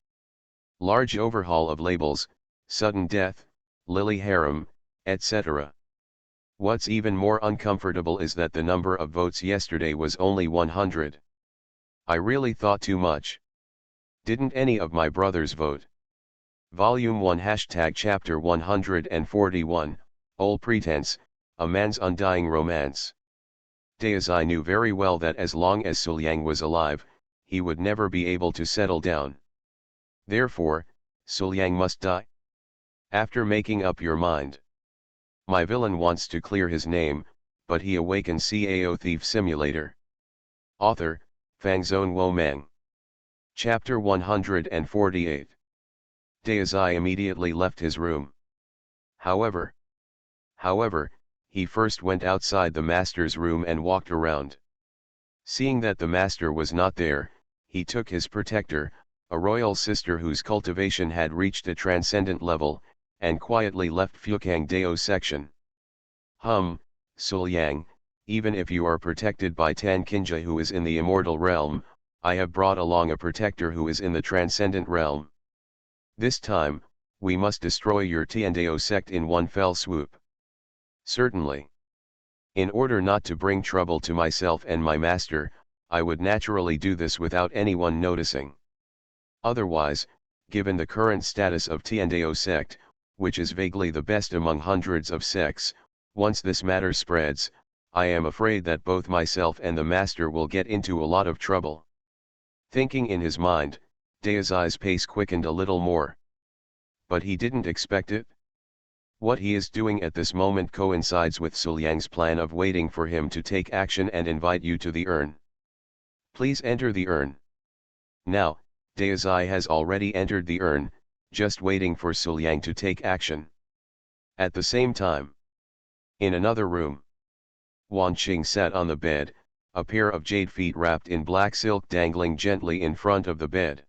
Large overhaul of labels, sudden death, Lily harem, etc. What's even more uncomfortable is that the number of votes yesterday was only 100. I really thought too much. Didn't any of my brothers vote? Volume 1 # Chapter 141, Old Pretense, A Man's Undying Romance. Daizai knew very well that as long as Sul Yang was alive, he would never be able to settle down. Therefore, Sul Yang must die. After making up your mind. My villain wants to clear his name, but he awakens Cao Thief Simulator. Author, Fangzone Womang. Chapter 148. Daizai immediately left his room. However, he first went outside the master's room and walked around. Seeing that the master was not there, he took his protector, a royal sister whose cultivation had reached a transcendent level, and quietly left Fukang Dao section. Sul Yang, even if you are protected by Tan Kinja who is in the immortal realm, I have brought along a protector who is in the transcendent realm. This time, we must destroy your Tiandao sect in one fell swoop. Certainly. In order not to bring trouble to myself and my master, I would naturally do this without anyone noticing. Otherwise, given the current status of Tiandao sect, which is vaguely the best among hundreds of sects, once this matter spreads, I am afraid that both myself and the master will get into a lot of trouble. Thinking in his mind, Daizai's pace quickened a little more. But he didn't expect it. What he is doing at this moment coincides with Sul Yang's plan of waiting for him to take action and invite you to the urn. Please enter the urn. Now, Daizai has already entered the urn, just waiting for Sul Yang to take action. At the same time, in another room, Wan Qing sat on the bed, a pair of jade feet wrapped in black silk dangling gently in front of the bed.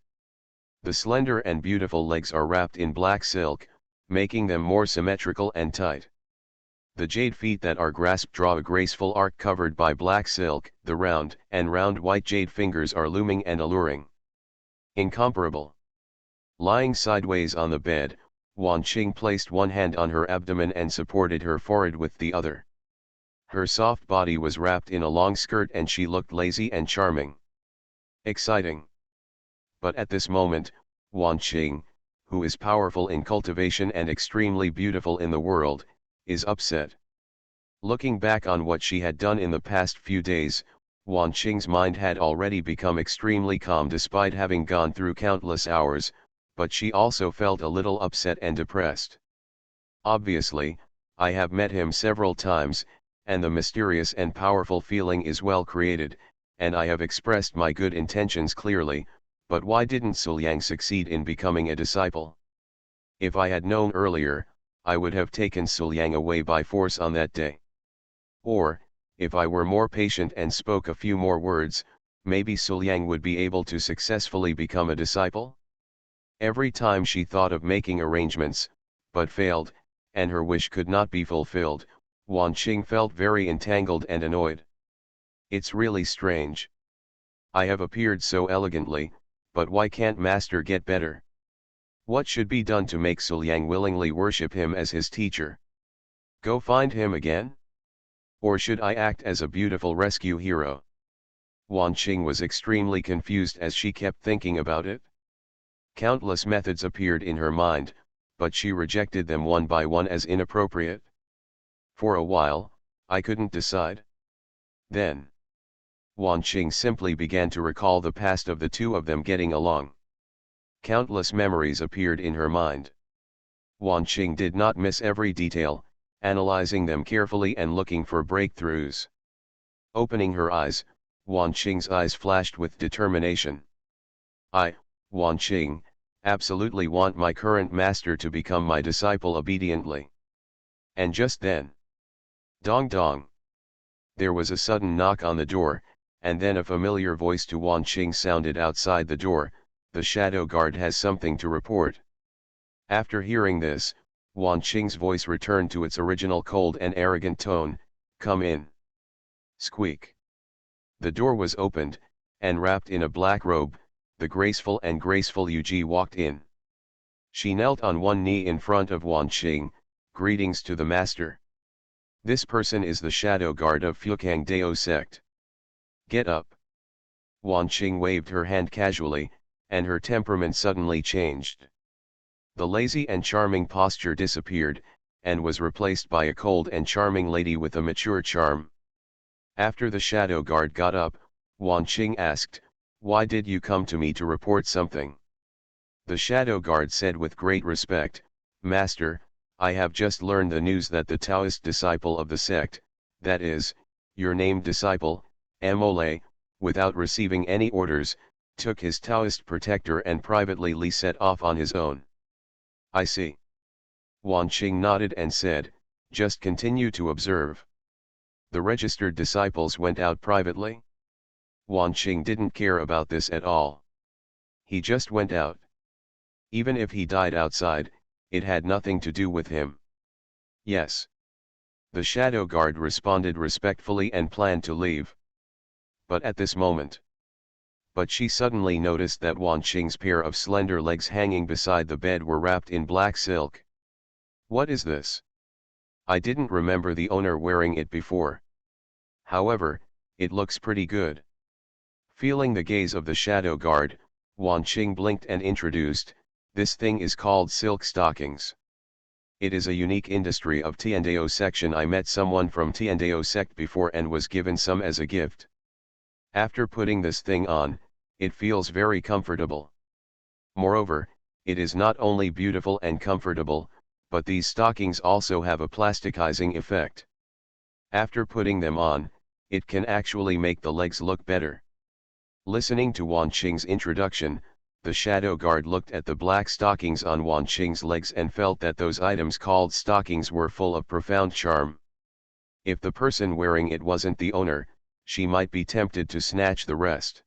The slender and beautiful legs are wrapped in black silk, making them more symmetrical and tight. The jade feet that are grasped draw a graceful arc covered by black silk. The round white jade fingers are looming and alluring. Incomparable. Lying sideways on the bed, Wan Qing placed one hand on her abdomen and supported her forehead with the other. Her soft body was wrapped in a long skirt and she looked lazy and charming. Exciting. But at this moment, Wan Qing, who is powerful in cultivation and extremely beautiful in the world, is upset. Looking back on what she had done in the past few days, Wan Qing's mind had already become extremely calm despite having gone through countless hours, but she also felt a little upset and depressed. Obviously, I have met him several times, and the mysterious and powerful feeling is well created, and I have expressed my good intentions clearly, but why didn't Sul Yang succeed in becoming a disciple? If I had known earlier, I would have taken Sul Yang away by force on that day. Or, if I were more patient and spoke a few more words, maybe Sul Yang would be able to successfully become a disciple? Every time she thought of making arrangements, but failed, and her wish could not be fulfilled, Wan Qing felt very entangled and annoyed. It's really strange. I have appeared so elegantly, but why can't Master get better? What should be done to make Sul Yang willingly worship him as his teacher? Go find him again? Or should I act as a beautiful rescue hero? Wan Qing was extremely confused as she kept thinking about it. Countless methods appeared in her mind, but she rejected them one by one as inappropriate. For a while, I couldn't decide. Then, Wan Qing simply began to recall the past of the two of them getting along. Countless memories appeared in her mind. Wan Qing did not miss every detail, analyzing them carefully and looking for breakthroughs. Opening her eyes, Wan Qing's eyes flashed with determination. I, Wan Qing, absolutely want my current master to become my disciple obediently. And just then, dong dong. There was a sudden knock on the door, and then a familiar voice to Wan Qing sounded outside the door, "The shadow guard has something to report." After hearing this, Wan Qing's voice returned to its original cold and arrogant tone, "Come in." Squeak. The door was opened, and wrapped in a black robe, the graceful Yu Ji walked in. She knelt on one knee in front of Wan Qing, "Greetings to the master. This person is the shadow guard of Fukang Dao sect. Get up." Wan Qing waved her hand casually, and her temperament suddenly changed. The lazy and charming posture disappeared, and was replaced by a cold and charming lady with a mature charm. After the shadow guard got up, Wan Qing asked, "Why did you come to me to report something?" The shadow guard said with great respect, "Master, I have just learned the news that the Taoist disciple of the sect, that is, your named disciple, Mole, without receiving any orders, took his Taoist protector and privately set off on his own." "I see." Wan Qing nodded and said, "Just continue to observe." The registered disciples went out privately. Wan Qing didn't care about this at all. He just went out. Even if he died outside, it had nothing to do with him. "Yes." The shadow guard responded respectfully and planned to leave. But at this moment. But she suddenly noticed that Wan Qing's pair of slender legs hanging beside the bed were wrapped in black silk. "What is this? I didn't remember the owner wearing it before. However, it looks pretty good." Feeling the gaze of the shadow guard, Wan Qing blinked and introduced, "This thing is called silk stockings. It is a unique industry of Tiandao section. I met someone from Tiandao sect before and was given some as a gift. After putting this thing on, it feels very comfortable. Moreover, it is not only beautiful and comfortable, but these stockings also have a plasticizing effect. After putting them on, it can actually make the legs look better." Listening to Wan Qing's introduction, the shadow guard looked at the black stockings on Wan Qing's legs and felt that those items called stockings were full of profound charm. If the person wearing it wasn't the owner, she might be tempted to snatch the rest.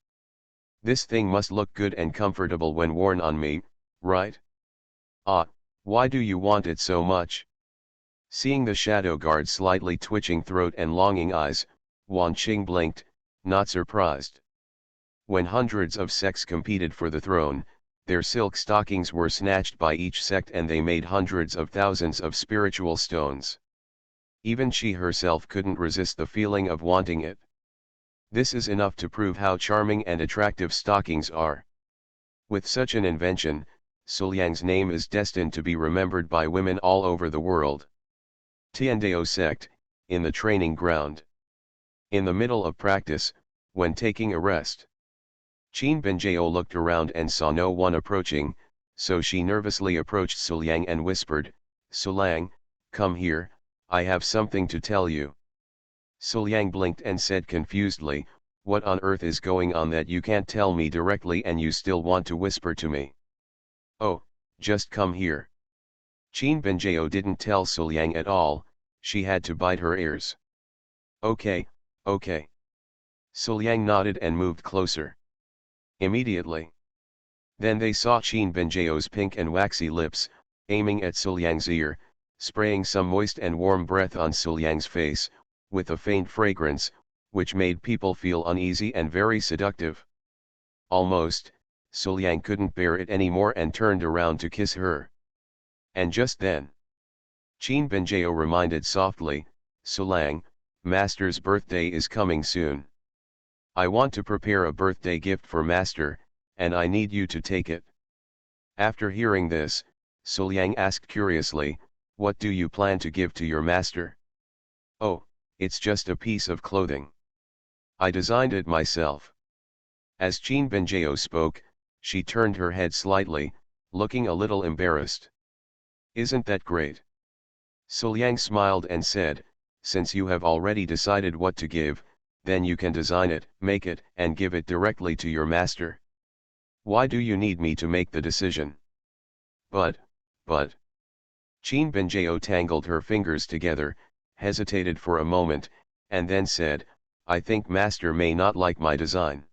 "This thing must look good and comfortable when worn on me, right? Ah, why do you want it so much?" Seeing the shadow guard's slightly twitching throat and longing eyes, Wan Qing blinked, not surprised. When hundreds of sects competed for the throne, their silk stockings were snatched by each sect and they made hundreds of thousands of spiritual stones. Even she herself couldn't resist the feeling of wanting it. This is enough to prove how charming and attractive stockings are. With such an invention, Suliang's name is destined to be remembered by women all over the world. Tiandao sect, in the training ground. In the middle of practice, when taking a rest. Qin Benjiao looked around and saw no one approaching, so she nervously approached Suliang and whispered, "Suliang, come here, I have something to tell you." Suliang blinked and said confusedly, "What on earth is going on that you can't tell me directly and you still want to whisper to me?" "Oh, just come here." Qin Benjiao didn't tell Suliang at all, she had to bite her ears. "Okay, okay." Suliang nodded and moved closer. Immediately. Then they saw Qin Benjiao's pink and waxy lips, aiming at Suliang's ear, spraying some moist and warm breath on Suliang's face, with a faint fragrance, which made people feel uneasy and very seductive. Almost, Suliang couldn't bear it anymore and turned around to kiss her. And just then, Qin Benjiao reminded softly, "Suliang, Master's birthday is coming soon. I want to prepare a birthday gift for Master, and I need you to take it." After hearing this, Suliang asked curiously, "What do you plan to give to your master?" "Oh, it's just a piece of clothing. I designed it myself." As Qin Benjiao spoke, she turned her head slightly, looking a little embarrassed. "Isn't that great?" Suliang smiled and said, "Since you have already decided what to give, then you can design it, make it, and give it directly to your master. Why do you need me to make the decision?" But. Qin Benjiao tangled her fingers together, hesitated for a moment, and then said, I think master may not like my design.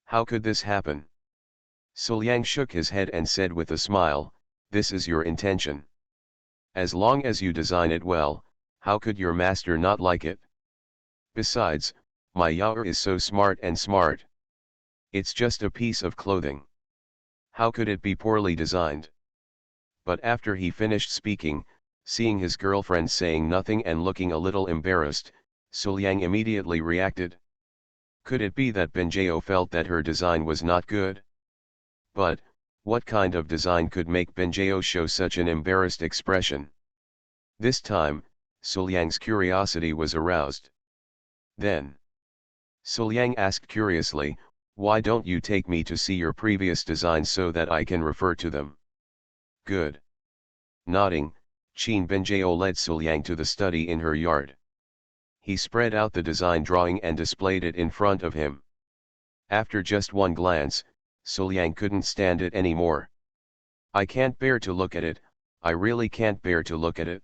How could this happen? Suliang shook his head and said with a smile, this is your intention. As long as you design it well, how could your master not like it? Besides, my yaoer is so smart and smart. It's just a piece of clothing. How could it be poorly designed? But after he finished speaking, seeing his girlfriend saying nothing and looking a little embarrassed, Suliang immediately reacted. Could it be that Benjeo felt that her design was not good? But, what kind of design could make Benjeo show such an embarrassed expression? This time, Suliang's curiosity was aroused. Then, Suliang asked curiously, why don't you take me to see your previous designs so that I can refer to them? Good. Nodding, Qin Benjeo led Suliang to the study in her yard. He spread out the design drawing and displayed it in front of him. After just one glance, Suliang couldn't stand it anymore. I can't bear to look at it, I really can't bear to look at it.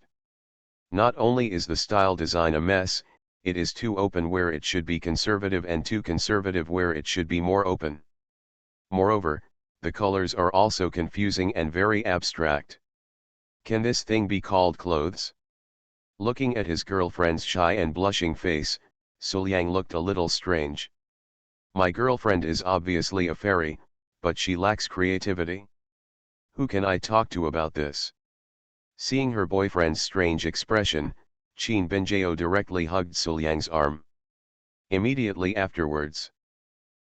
Not only is the style design a mess, it is too open where it should be conservative and too conservative where it should be more open. Moreover, the colors are also confusing and very abstract. Can this thing be called clothes? Looking at his girlfriend's shy and blushing face, Suliang looked a little strange. My girlfriend is obviously a fairy, but she lacks creativity. Who can I talk to about this? Seeing her boyfriend's strange expression, Qin Benjeo directly hugged Suliang's arm. Immediately afterwards,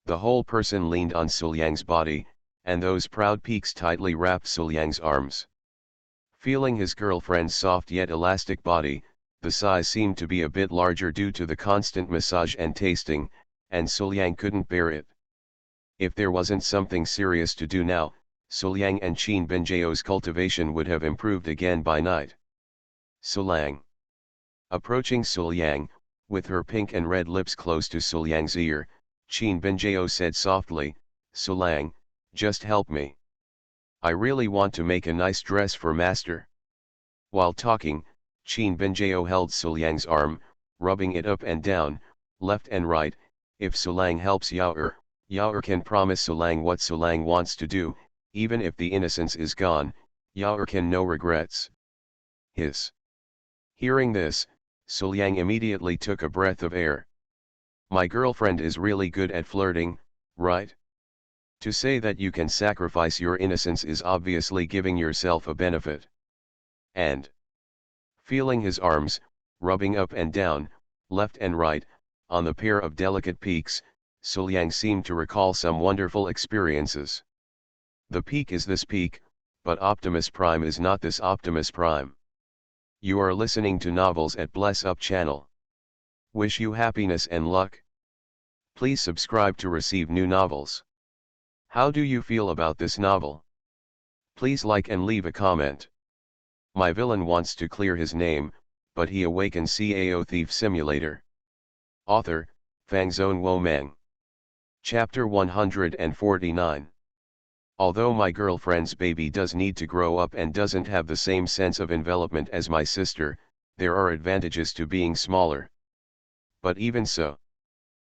the whole person leaned on Suliang's body, and those proud peaks tightly wrapped Suliang's arms. Feeling his girlfriend's soft yet elastic body, the size seemed to be a bit larger due to the constant massage and tasting, and Suliang couldn't bear it. If there wasn't something serious to do now, Suliang and Qin Benjeo's cultivation would have improved again by night. Suliang. Approaching Suliang, with her pink and red lips close to Suliang's ear, Qin Benjeo said softly, Suliang, just help me. I really want to make a nice dress for master. While talking, Qin Benjeo held Suliang's arm, rubbing it up and down, left and right. If Suliang helps yaoer, yaoer can promise Suliang what Suliang wants to do, even if the innocence is gone, yaoer can no regrets. Hiss. Hearing this, Suliang immediately took a breath of air. My girlfriend is really good at flirting, right? To say that you can sacrifice your innocence is obviously giving yourself a benefit. And, feeling his arms, rubbing up and down, left and right, on the pair of delicate peaks, Suliang seemed to recall some wonderful experiences. The peak is this peak, but Optimus Prime is not this Optimus Prime. You are listening to Novels at Bless Up channel. Wish you happiness and luck. Please subscribe to receive new novels. How do you feel about this novel? Please like and leave a comment. My villain wants to clear his name, but he awakens Cao Thief Simulator. Author, Fangzone Womeng. Chapter 149. Although my girlfriend's baby does need to grow up and doesn't have the same sense of envelopment as my sister, there are advantages to being smaller. But even so.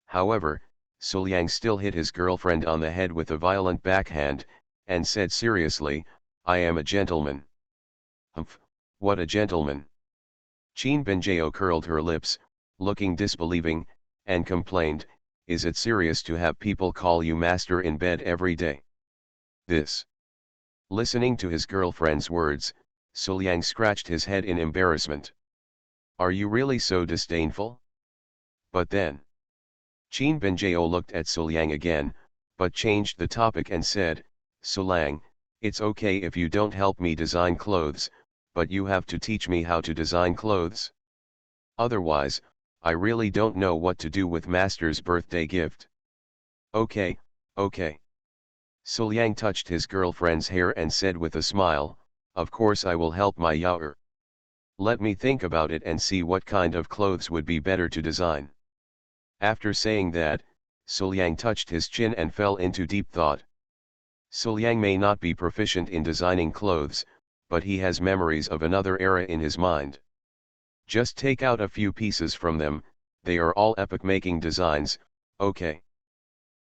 However, Suliang still hit his girlfriend on the head with a violent backhand, and said seriously, I am a gentleman. Humph, what a gentleman. Qin Benjeo curled her lips, looking disbelieving, and complained, is it serious to have people call you master in bed every day? This. Listening to his girlfriend's words, Suliang scratched his head in embarrassment. Are you really so disdainful? But then. Qin Benjeo looked at Suliang again, but changed the topic and said, Suliang, it's okay if you don't help me design clothes, but you have to teach me how to design clothes. Otherwise, I really don't know what to do with master's birthday gift. Okay, okay. Suliang touched his girlfriend's hair and said with a smile, of course I will help my yaoer. Let me think about it and see what kind of clothes would be better to design. After saying that, Suliang touched his chin and fell into deep thought. Suliang may not be proficient in designing clothes, but he has memories of another era in his mind. Just take out a few pieces from them, they are all epoch-making designs, okay.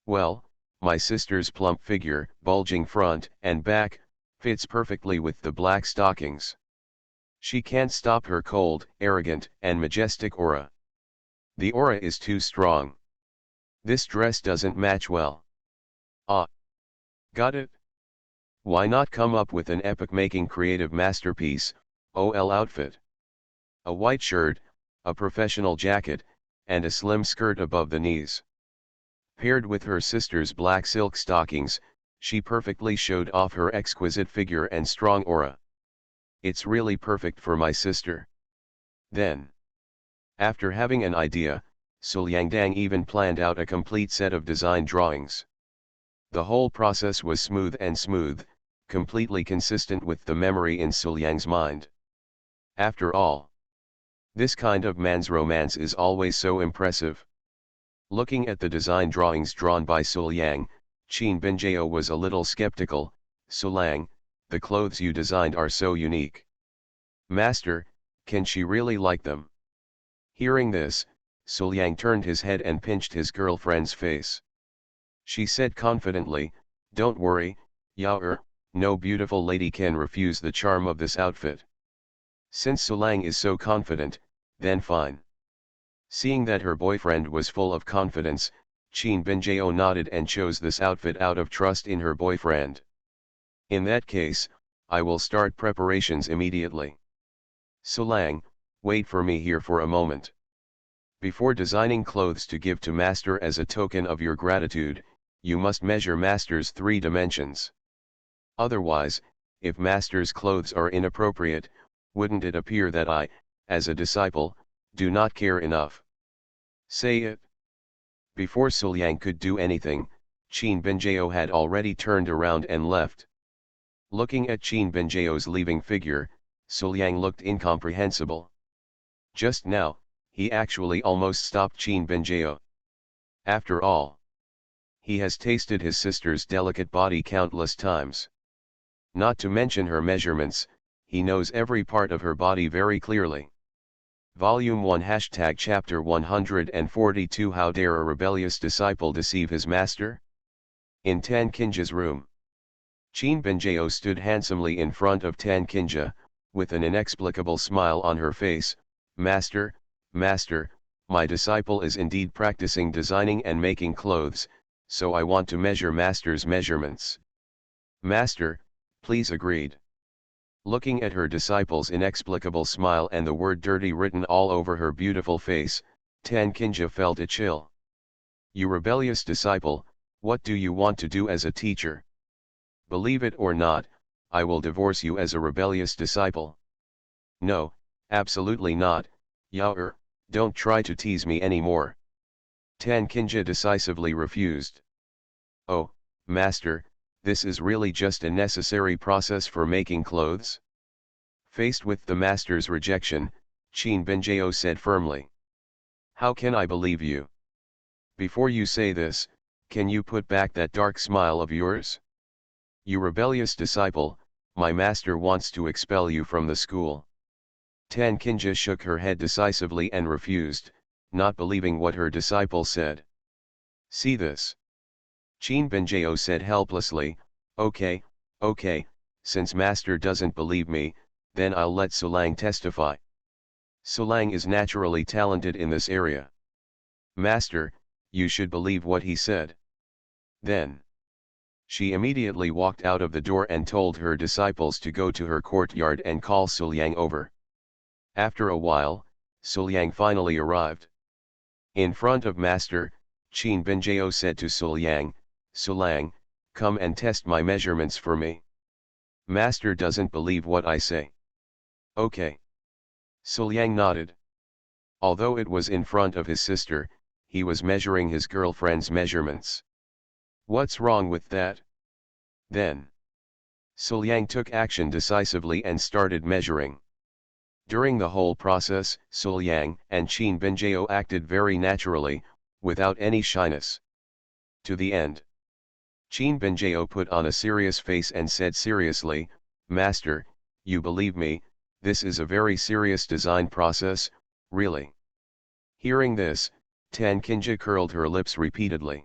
Well, my sister's plump figure, bulging front and back, fits perfectly with the black stockings. She can't stop her cold, arrogant, and majestic aura. The aura is too strong. This dress doesn't match well. Ah. Got it? Why not come up with an epoch-making creative masterpiece, OL outfit? A white shirt, a professional jacket, and a slim skirt above the knees. Paired with her sister's black silk stockings, she perfectly showed off her exquisite figure and strong aura. It's really perfect for my sister. Then, after having an idea, Suliangdang even planned out a complete set of design drawings. The whole process was smooth, completely consistent with the memory in Suliang's mind. After all, this kind of man's romance is always so impressive. Looking at the design drawings drawn by Suliang, Qin Binjao was a little skeptical. Suliang, the clothes you designed are so unique. Master, can she really like them? Hearing this, Suliang turned his head and pinched his girlfriend's face. She said confidently, "Don't worry, Yao, no beautiful lady can refuse the charm of this outfit." Since Suliang is so confident, then fine. Seeing that her boyfriend was full of confidence, Qin Binjao nodded and chose this outfit out of trust in her boyfriend. In that case, I will start preparations immediately. Suliang, wait for me here for a moment. Before designing clothes to give to master as a token of your gratitude, you must measure master's 3 dimensions. Otherwise, if master's clothes are inappropriate, wouldn't it appear that I, as a disciple, do not care enough? Say it. Before Suliang could do anything, Qin Binjao had already turned around and left. Looking at Qin Binjao's leaving figure, Suliang looked incomprehensible. Just now, he actually almost stopped Qin Binjao. After all, he has tasted his sister's delicate body countless times. Not to mention her measurements, he knows every part of her body very clearly. Volume 1 Chapter 142 How dare a rebellious disciple deceive his master? In Tan Kinja's room, Qin Binjao stood handsomely in front of Tan Kinja, with an inexplicable smile on her face. Master, my disciple is indeed practicing designing and making clothes, so I want to measure master's measurements. Master, please agreed. Looking at her disciple's inexplicable smile and the word dirty written all over her beautiful face, Tan Kinja felt a chill. You rebellious disciple, what do you want to do as a teacher? Believe it or not, I will divorce you as a rebellious disciple. No, absolutely not, Yao, don't try to tease me anymore. Tan Kinja decisively refused. Oh, master, this is really just a necessary process for making clothes? Faced with the master's rejection, Qin Binjao said firmly. How can I believe you? Before you say this, can you put back that dark smile of yours? You rebellious disciple, my master wants to expel you from the school. Tan Kinja shook her head decisively and refused, not believing what her disciple said. See this? Qin Binjao said helplessly, okay, since master doesn't believe me, then I'll let Suliang testify. Suliang is naturally talented in this area. Master, you should believe what he said. Then, she immediately walked out of the door and told her disciples to go to her courtyard and call Suliang over. After a while, Suliang finally arrived. In front of master, Qin Binjao said to Suliang, Suliang, come and test my measurements for me. Master doesn't believe what I say. Okay. Suliang nodded. Although it was in front of his sister, he was measuring his girlfriend's measurements. What's wrong with that? Then, Suliang took action decisively and started measuring. During the whole process, Suliang and Qin Binjao acted very naturally, without any shyness. To the end, Qin Binjao put on a serious face and said seriously, Master, you believe me, this is a very serious design process, really. Hearing this, Tan Kinja curled her lips repeatedly.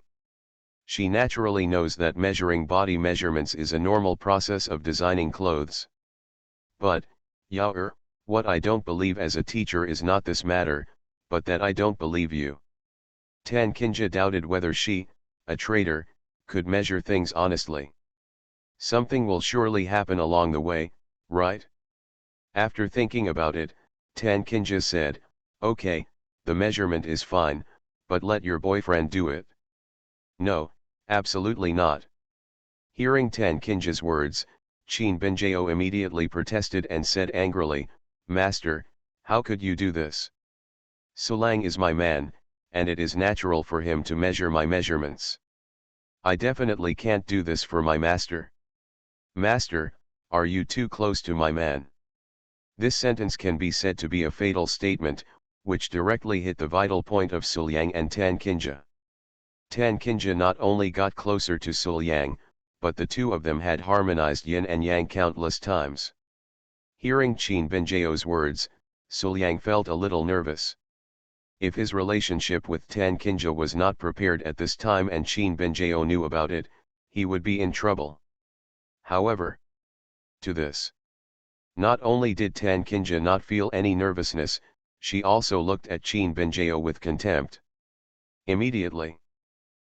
She naturally knows that measuring body measurements is a normal process of designing clothes. But, Yao, what I don't believe as a teacher is not this matter, but that I don't believe you. Tan Kinja doubted whether she, a traitor, could measure things honestly. Something will surely happen along the way, right? After thinking about it, Tan Kinja said, okay, the measurement is fine, but let your boyfriend do it. No, absolutely not. Hearing Tan Kinja's words, Qin Benjao immediately protested and said angrily, Master, how could you do this? Sulang is my man, and it is natural for him to measure my measurements. I definitely can't do this for my master. Master, are you too close to my man? This sentence can be said to be a fatal statement, which directly hit the vital point of Sulyang and Tan Kinja. Tan Kinja not only got closer to Sulyang, but the two of them had harmonized yin and yang countless times. Hearing Qin Benjao's words, Sulyang felt a little nervous. If his relationship with Tan Kinja was not prepared at this time and Qin Benjao knew about it, he would be in trouble. However, to this, not only did Tan Kinja not feel any nervousness, she also looked at Qin Benjao with contempt. Immediately.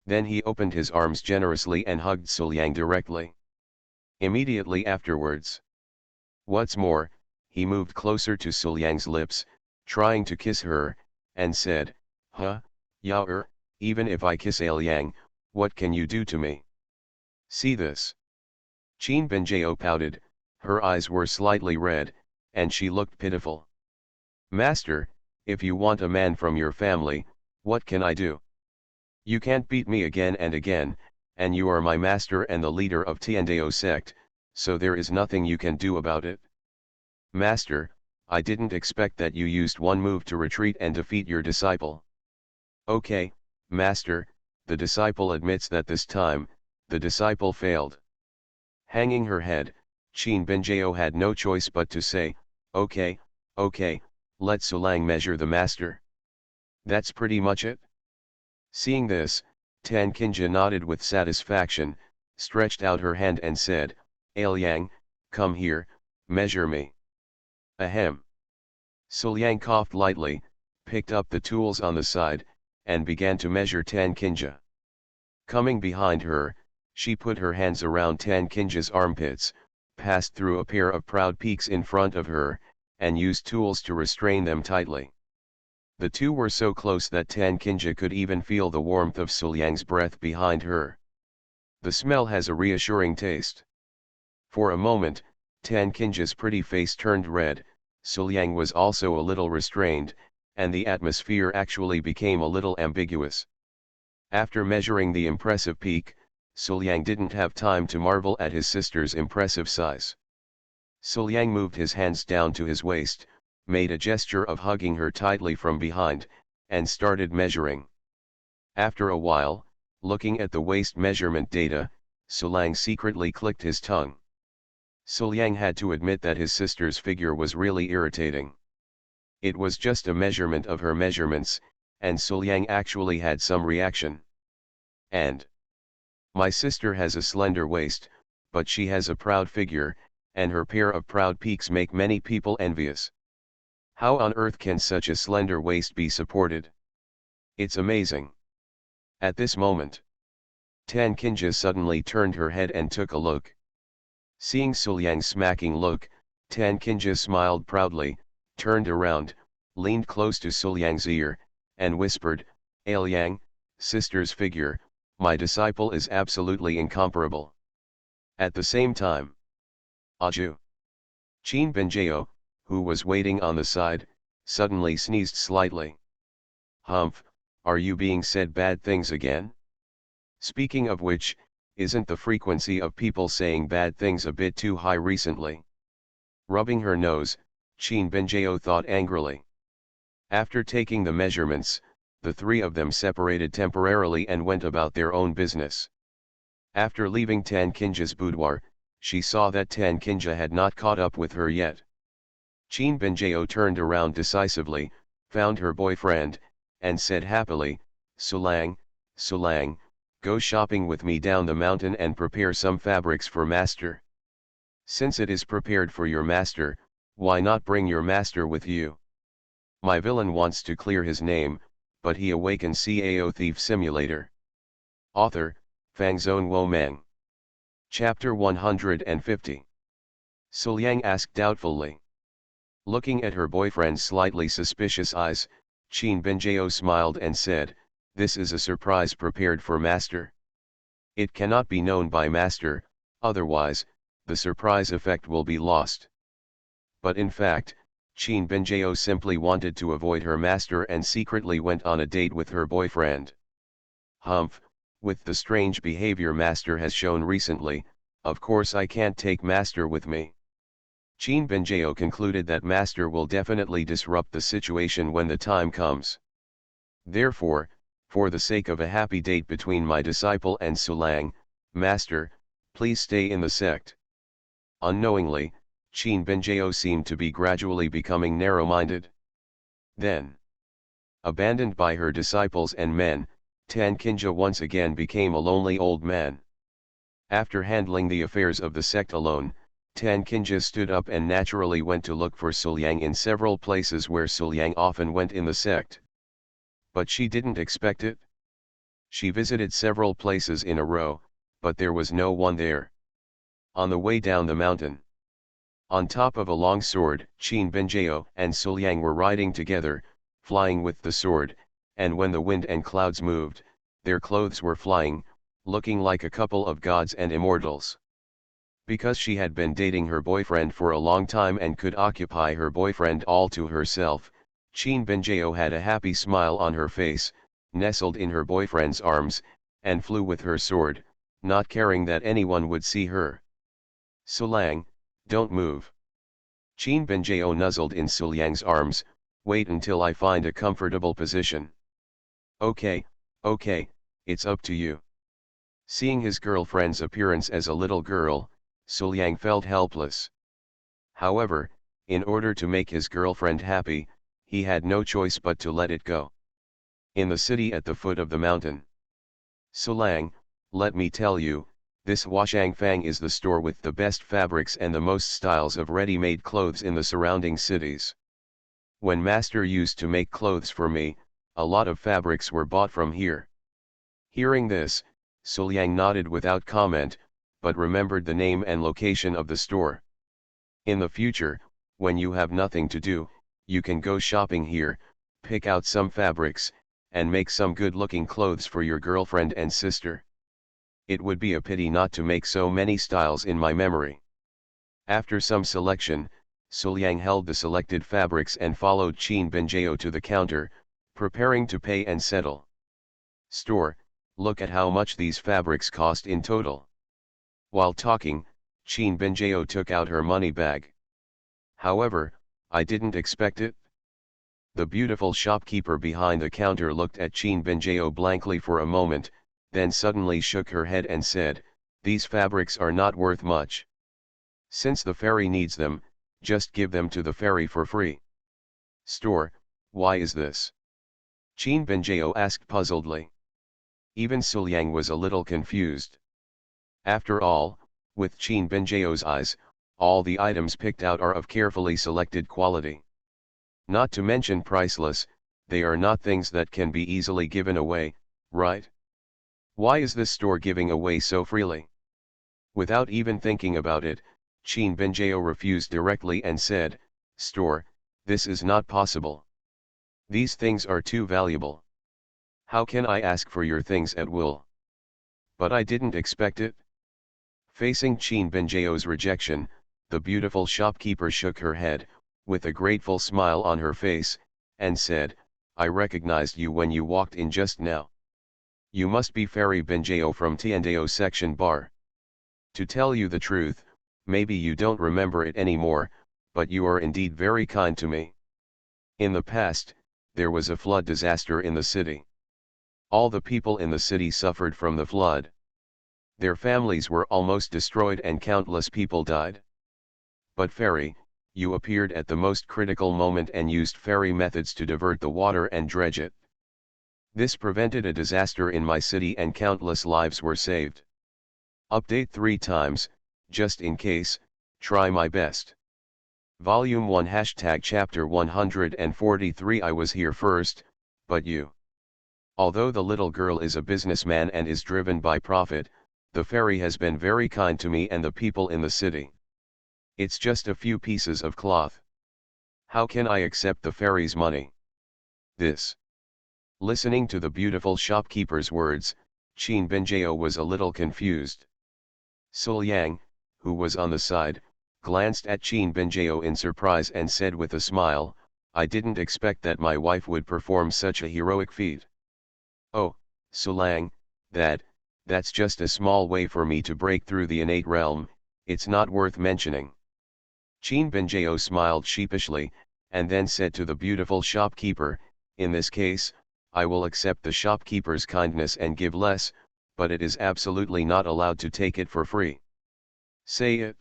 Then he opened his arms generously and hugged Sulyang directly. Immediately afterwards. What's more, he moved closer to Sulyang's lips, trying to kiss her, and said, Huh, Yao, even if I kiss Liang, what can you do to me? See this. Qin Benjao pouted, her eyes were slightly red, and she looked pitiful. Master, if you want a man from your family, what can I do? You can't beat me again and again, and you are my master and the leader of Tiandao sect, so there is nothing you can do about it. Master, I didn't expect that you used one move to retreat and defeat your disciple. Okay, Master, the disciple admits that this time, the disciple failed. Hanging her head, Qin Benjao had no choice but to say, okay, let Sulang measure the master. That's pretty much it. Seeing this, Tan Kinja nodded with satisfaction, stretched out her hand and said, Liang, come here, measure me. Ahem. Sulyang coughed lightly, picked up the tools on the side, and began to measure Tan Kinja. Coming behind her, she put her hands around Tan Kinja's armpits, passed through a pair of proud peaks in front of her, and used tools to restrain them tightly. The two were so close that Tan Kinja could even feel the warmth of Sulyang's breath behind her. The smell has a reassuring taste. For a moment, Tan Kinja's pretty face turned red, Sulyang was also a little restrained, and the atmosphere actually became a little ambiguous. After measuring the impressive peak, Sulyang didn't have time to marvel at his sister's impressive size. Sulyang moved his hands down to his waist, made a gesture of hugging her tightly from behind, and started measuring. After a while, looking at the waist measurement data, Sulyang secretly clicked his tongue. Sulyang had to admit that his sister's figure was really irritating. It was just a measurement of her measurements, and Sulyang actually had some reaction. And my sister has a slender waist, but she has a proud figure, and her pair of proud peaks make many people envious. How on earth can such a slender waist be supported? It's amazing. At this moment, Tan Kinja suddenly turned her head and took a look. Seeing Sulyang's smacking look, Tan Kinja smiled proudly, turned around, leaned close to Sulyang's ear, and whispered, Liang, sister's figure, my disciple is absolutely incomparable. At the same time, Aju. Qin Benjao, who was waiting on the side, suddenly sneezed slightly. Humph, are you being said bad things again? Speaking of which, isn't the frequency of people saying bad things a bit too high recently? Rubbing her nose, Qin Benjao thought angrily. After taking the measurements, the three of them separated temporarily and went about their own business. After leaving Tan Kinja's boudoir, she saw that Tan Kinja had not caught up with her yet. Qin Benjao turned around decisively, found her boyfriend, and said happily, Sulang, Sulang, go shopping with me down the mountain and prepare some fabrics for master. Since it is prepared for your master, why not bring your master with you? My villain wants to clear his name, but he awakens Cao Thief Simulator. Author, Fangzone Womeng. Chapter 150. Suliang asked doubtfully. Looking at her boyfriend's slightly suspicious eyes, Qin Binjao smiled and said, this is a surprise prepared for master. It cannot be known by master, otherwise, the surprise effect will be lost. But in fact, Qin Binjao simply wanted to avoid her master and secretly went on a date with her boyfriend. Humph, with the strange behavior master has shown recently, of course I can't take master with me. Qin Binjao concluded that master will definitely disrupt the situation when the time comes. Therefore, for the sake of a happy date between my disciple and Sulang, master, please stay in the sect. Unknowingly, Qin Binjao seemed to be gradually becoming narrow-minded. Then, abandoned by her disciples and men, Tan Kinja once again became a lonely old man. After handling the affairs of the sect alone, Tan Kinja stood up and naturally went to look for Suliang in several places where Suliang often went in the sect. But she didn't expect it. She visited several places in a row, but there was no one there. On the way down the mountain, on top of a long sword, Qin Binjao and Suliang were riding together, flying with the sword, and when the wind and clouds moved, their clothes were flying, looking like a couple of gods and immortals. Because she had been dating her boyfriend for a long time and could occupy her boyfriend all to herself, Qin Binjao had a happy smile on her face, nestled in her boyfriend's arms, and flew with her sword, not caring that anyone would see her. Sulang, don't move. Qin Binjao nuzzled in Suliang's arms, wait until I find a comfortable position. Okay, it's up to you. Seeing his girlfriend's appearance as a little girl, Suliang felt helpless. However, in order to make his girlfriend happy, he had no choice but to let it go. In the city at the foot of the mountain. Sulang, let me tell you, this Huashangfang is the store with the best fabrics and the most styles of ready-made clothes in the surrounding cities. When master used to make clothes for me, a lot of fabrics were bought from here. Hearing this, Suliang nodded without comment, but remembered the name and location of the store. In the future, when you have nothing to do, you can go shopping here, pick out some fabrics, and make some good-looking clothes for your girlfriend and sister. It would be a pity not to make so many styles in my memory. After some selection, Suliang held the selected fabrics and followed Qin Binjao to the counter, preparing to pay and settle. Store, look at how much these fabrics cost in total. While talking, Qin Binjao took out her money bag. However, I didn't expect it. The beautiful shopkeeper behind the counter looked at Qin Binjao blankly for a moment, then suddenly shook her head and said, these fabrics are not worth much. Since the fairy needs them, just give them to the fairy for free. Store, why is this? Qin Binjao asked puzzledly. Even Suliang was a little confused. After all, with Qin Binjao's eyes, all the items picked out are of carefully selected quality. Not to mention priceless, they are not things that can be easily given away, right? Why is this store giving away so freely? Without even thinking about it, Qin Binjao refused directly and said, store, this is not possible. These things are too valuable. How can I ask for your things at will? But I didn't expect it. Facing Qin Binjao's rejection, the beautiful shopkeeper shook her head, with a grateful smile on her face, and said, I recognized you when you walked in just now. You must be Fairy Binjao from Tiandao section bar. To tell you the truth, maybe you don't remember it anymore, but you are indeed very kind to me. In the past, there was a flood disaster in the city. All the people in the city suffered from the flood. Their families were almost destroyed and countless people died. But Fairy, you appeared at the most critical moment and used fairy methods to divert the water and dredge it. This prevented a disaster in my city and countless lives were saved. Update 3 times, just in case, try my best. Volume 1 # Chapter 143 I was here first, but you. Although the little girl is a businessman and is driven by profit, the fairy has been very kind to me and the people in the city. It's just a few pieces of cloth. How can I accept the fairy's money? This. Listening to the beautiful shopkeeper's words, Qin Binjao was a little confused. Sul Yang, who was on the side, glanced at Qin Binjao in surprise and said with a smile, I didn't expect that my wife would perform such a heroic feat. Oh, Sulang, that's just a small way for me to break through the innate realm, it's not worth mentioning. Qin Binjao smiled sheepishly, and then said to the beautiful shopkeeper, in this case, I will accept the shopkeeper's kindness and give less, but it is absolutely not allowed to take it for free. Say it.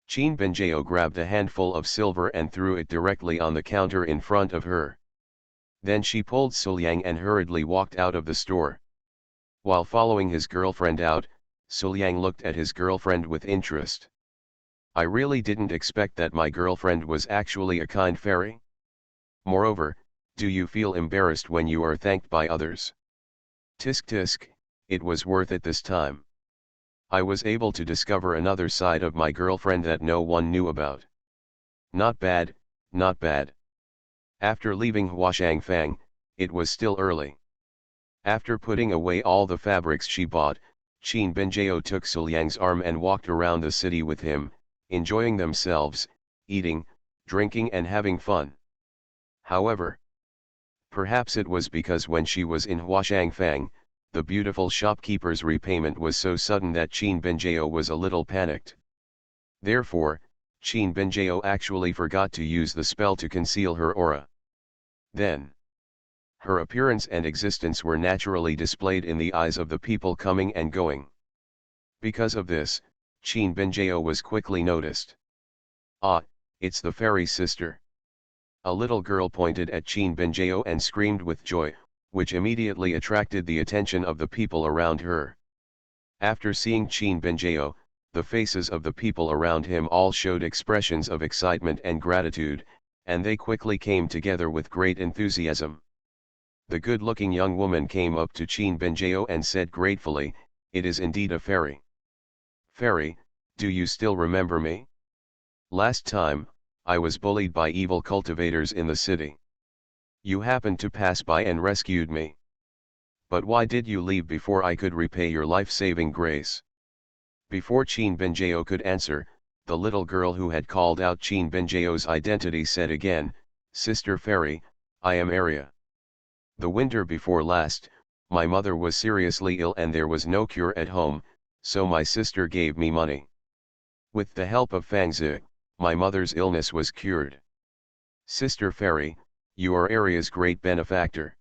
Qin Binjao grabbed a handful of silver and threw it directly on the counter in front of her. Then she pulled Suliang and hurriedly walked out of the store. While following his girlfriend out, Suliang looked at his girlfriend with interest. I really didn't expect that my girlfriend was actually a kind fairy. Moreover, do you feel embarrassed when you are thanked by others? Tisk tisk, it was worth it this time. I was able to discover another side of my girlfriend that no one knew about. Not bad, not bad. After leaving Huashangfang, it was still early. After putting away all the fabrics she bought, Qin Binjao took Suliang's arm and walked around the city with him, enjoying themselves, eating, drinking and having fun. However, perhaps it was because when she was in Huashangfang, the beautiful shopkeeper's repayment was so sudden that Qin Binjao was a little panicked. Therefore, Qin Binjao actually forgot to use the spell to conceal her aura. Then, her appearance and existence were naturally displayed in the eyes of the people coming and going. Because of this, Qin Binjao was quickly noticed. Ah, it's the fairy sister. A little girl pointed at Qin Binjao and screamed with joy, which immediately attracted the attention of the people around her. After seeing Qin Binjao, the faces of the people around him all showed expressions of excitement and gratitude, and they quickly came together with great enthusiasm. The good-looking young woman came up to Qin Binjao and said gratefully, it is indeed a fairy. Fairy, do you still remember me? Last time, I was bullied by evil cultivators in the city. You happened to pass by and rescued me. But why did you leave before I could repay your life-saving grace? Before Qin Binjao could answer, the little girl who had called out Qin Binjao's identity said again, Sister Fairy, I am Arya. The winter before last, my mother was seriously ill and there was no cure at home, so my sister gave me money. With the help of Fangzi, my mother's illness was cured. Sister Fairy, you are Arya's great benefactor.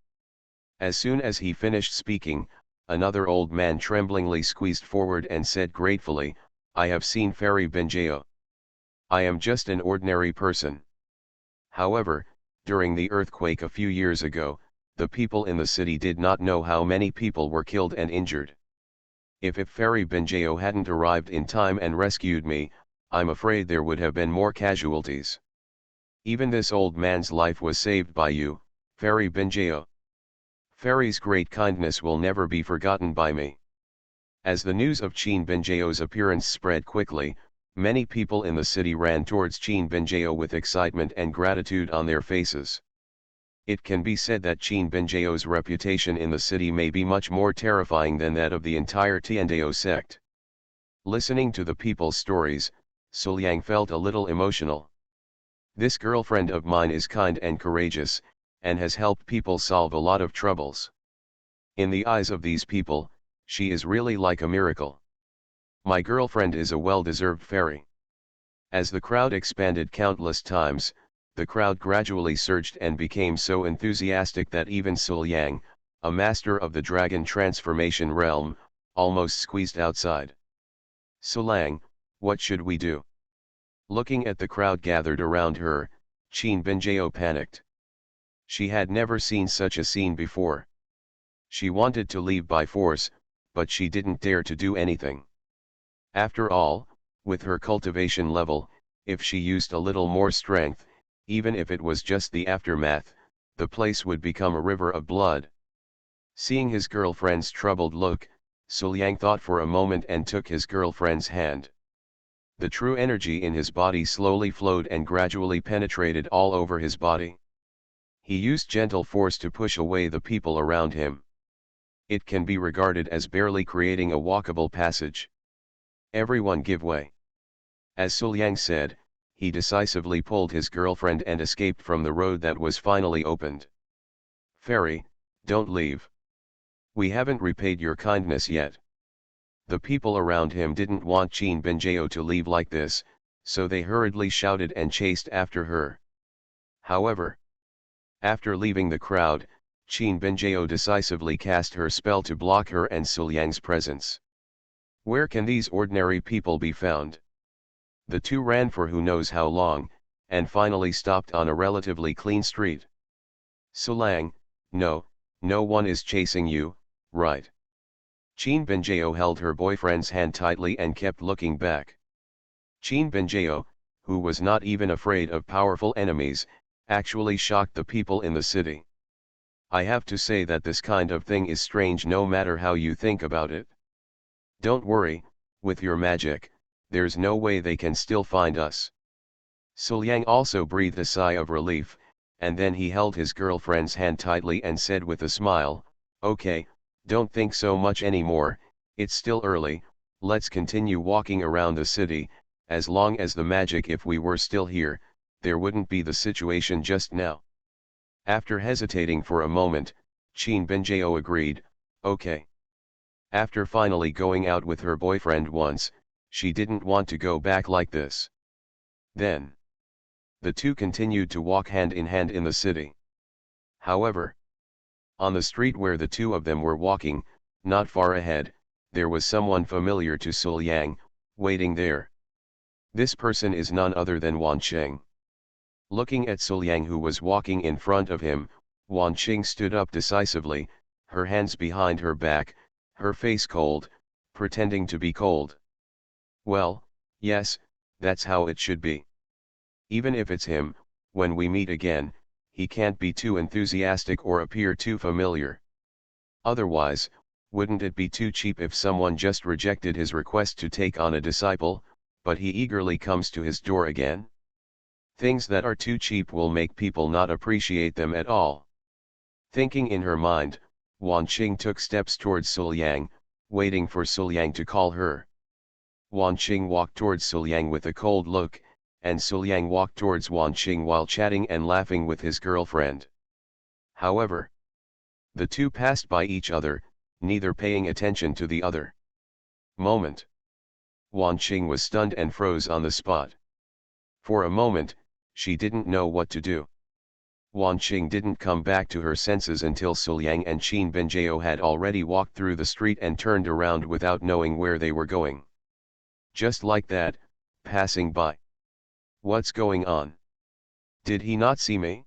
As soon as he finished speaking, another old man tremblingly squeezed forward and said gratefully, I have seen Fairy Binjao. I am just an ordinary person. However, during the earthquake a few years ago, the people in the city did not know how many people were killed and injured. If Fairy Binjao hadn't arrived in time and rescued me, I'm afraid there would have been more casualties. Even this old man's life was saved by you, Fairy Binjao. Fairy's great kindness will never be forgotten by me. As the news of Qin Binjao's appearance spread quickly, many people in the city ran towards Qin Binjao with excitement and gratitude on their faces. It can be said that Qin Binjao's reputation in the city may be much more terrifying than that of the entire Tiandao sect. Listening to the people's stories, Suliang felt a little emotional. This girlfriend of mine is kind and courageous, and has helped people solve a lot of troubles. In the eyes of these people, she is really like a miracle. My girlfriend is a well-deserved fairy. As the crowd expanded countless times, the crowd gradually surged and became so enthusiastic that even Sul Yang, a master of the dragon transformation realm, almost squeezed outside. Sulang, what should we do? Looking at the crowd gathered around her, Qin Binjao panicked. She had never seen such a scene before. She wanted to leave by force, but she didn't dare to do anything. After all, with her cultivation level, if she used a little more strength, even if it was just the aftermath, the place would become a river of blood. Seeing his girlfriend's troubled look, Suliang thought for a moment and took his girlfriend's hand. The true energy in his body slowly flowed and gradually penetrated all over his body. He used gentle force to push away the people around him. It can be regarded as barely creating a walkable passage. Everyone give way. As Suliang said, he decisively pulled his girlfriend and escaped from the road that was finally opened. Fairy, don't leave. We haven't repaid your kindness yet. The people around him didn't want Qin Benjao to leave like this, so they hurriedly shouted and chased after her. However, after leaving the crowd, Qin Benjao decisively cast her spell to block her and Suliang's presence. Where can these ordinary people be found? The two ran for who knows how long, and finally stopped on a relatively clean street. Suliang, no one is chasing you, right? Qin Benjao held her boyfriend's hand tightly and kept looking back. Qin Benjao, who was not even afraid of powerful enemies, actually shocked the people in the city. I have to say that this kind of thing is strange no matter how you think about it. Don't worry, with your magic, there's no way they can still find us. Suliang also breathed a sigh of relief, and then he held his girlfriend's hand tightly and said with a smile, okay, don't think so much anymore, it's still early, let's continue walking around the city. As long as the magic, if we were still here, there wouldn't be the situation just now. After hesitating for a moment, Qin Benjao agreed, okay. After finally going out with her boyfriend once, she didn't want to go back like this. Then, the two continued to walk hand in hand in the city. However, on the street where the two of them were walking, not far ahead, there was someone familiar to Suliang, waiting there. This person is none other than Wan Qing. Looking at Suliang, who was walking in front of him, Wan Qing stood up decisively, her hands behind her back, her face cold, pretending to be cold. Well, yes, that's how it should be. Even if it's him, when we meet again, he can't be too enthusiastic or appear too familiar. Otherwise, wouldn't it be too cheap if someone just rejected his request to take on a disciple, but he eagerly comes to his door again? Things that are too cheap will make people not appreciate them at all. Thinking in her mind, Wan Qing took steps towards Suliang, waiting for Suliang to call her. Wan Qing walked towards Suliang with a cold look, and Suliang walked towards Wan Qing while chatting and laughing with his girlfriend. However, the two passed by each other, neither paying attention to the other. Moment. Wan Qing was stunned and froze on the spot. For a moment, she didn't know what to do. Wan Qing didn't come back to her senses until Suliang and Qin Benjao had already walked through the street and turned around without knowing where they were going. Just like that, passing by. What's going on? Did he not see me?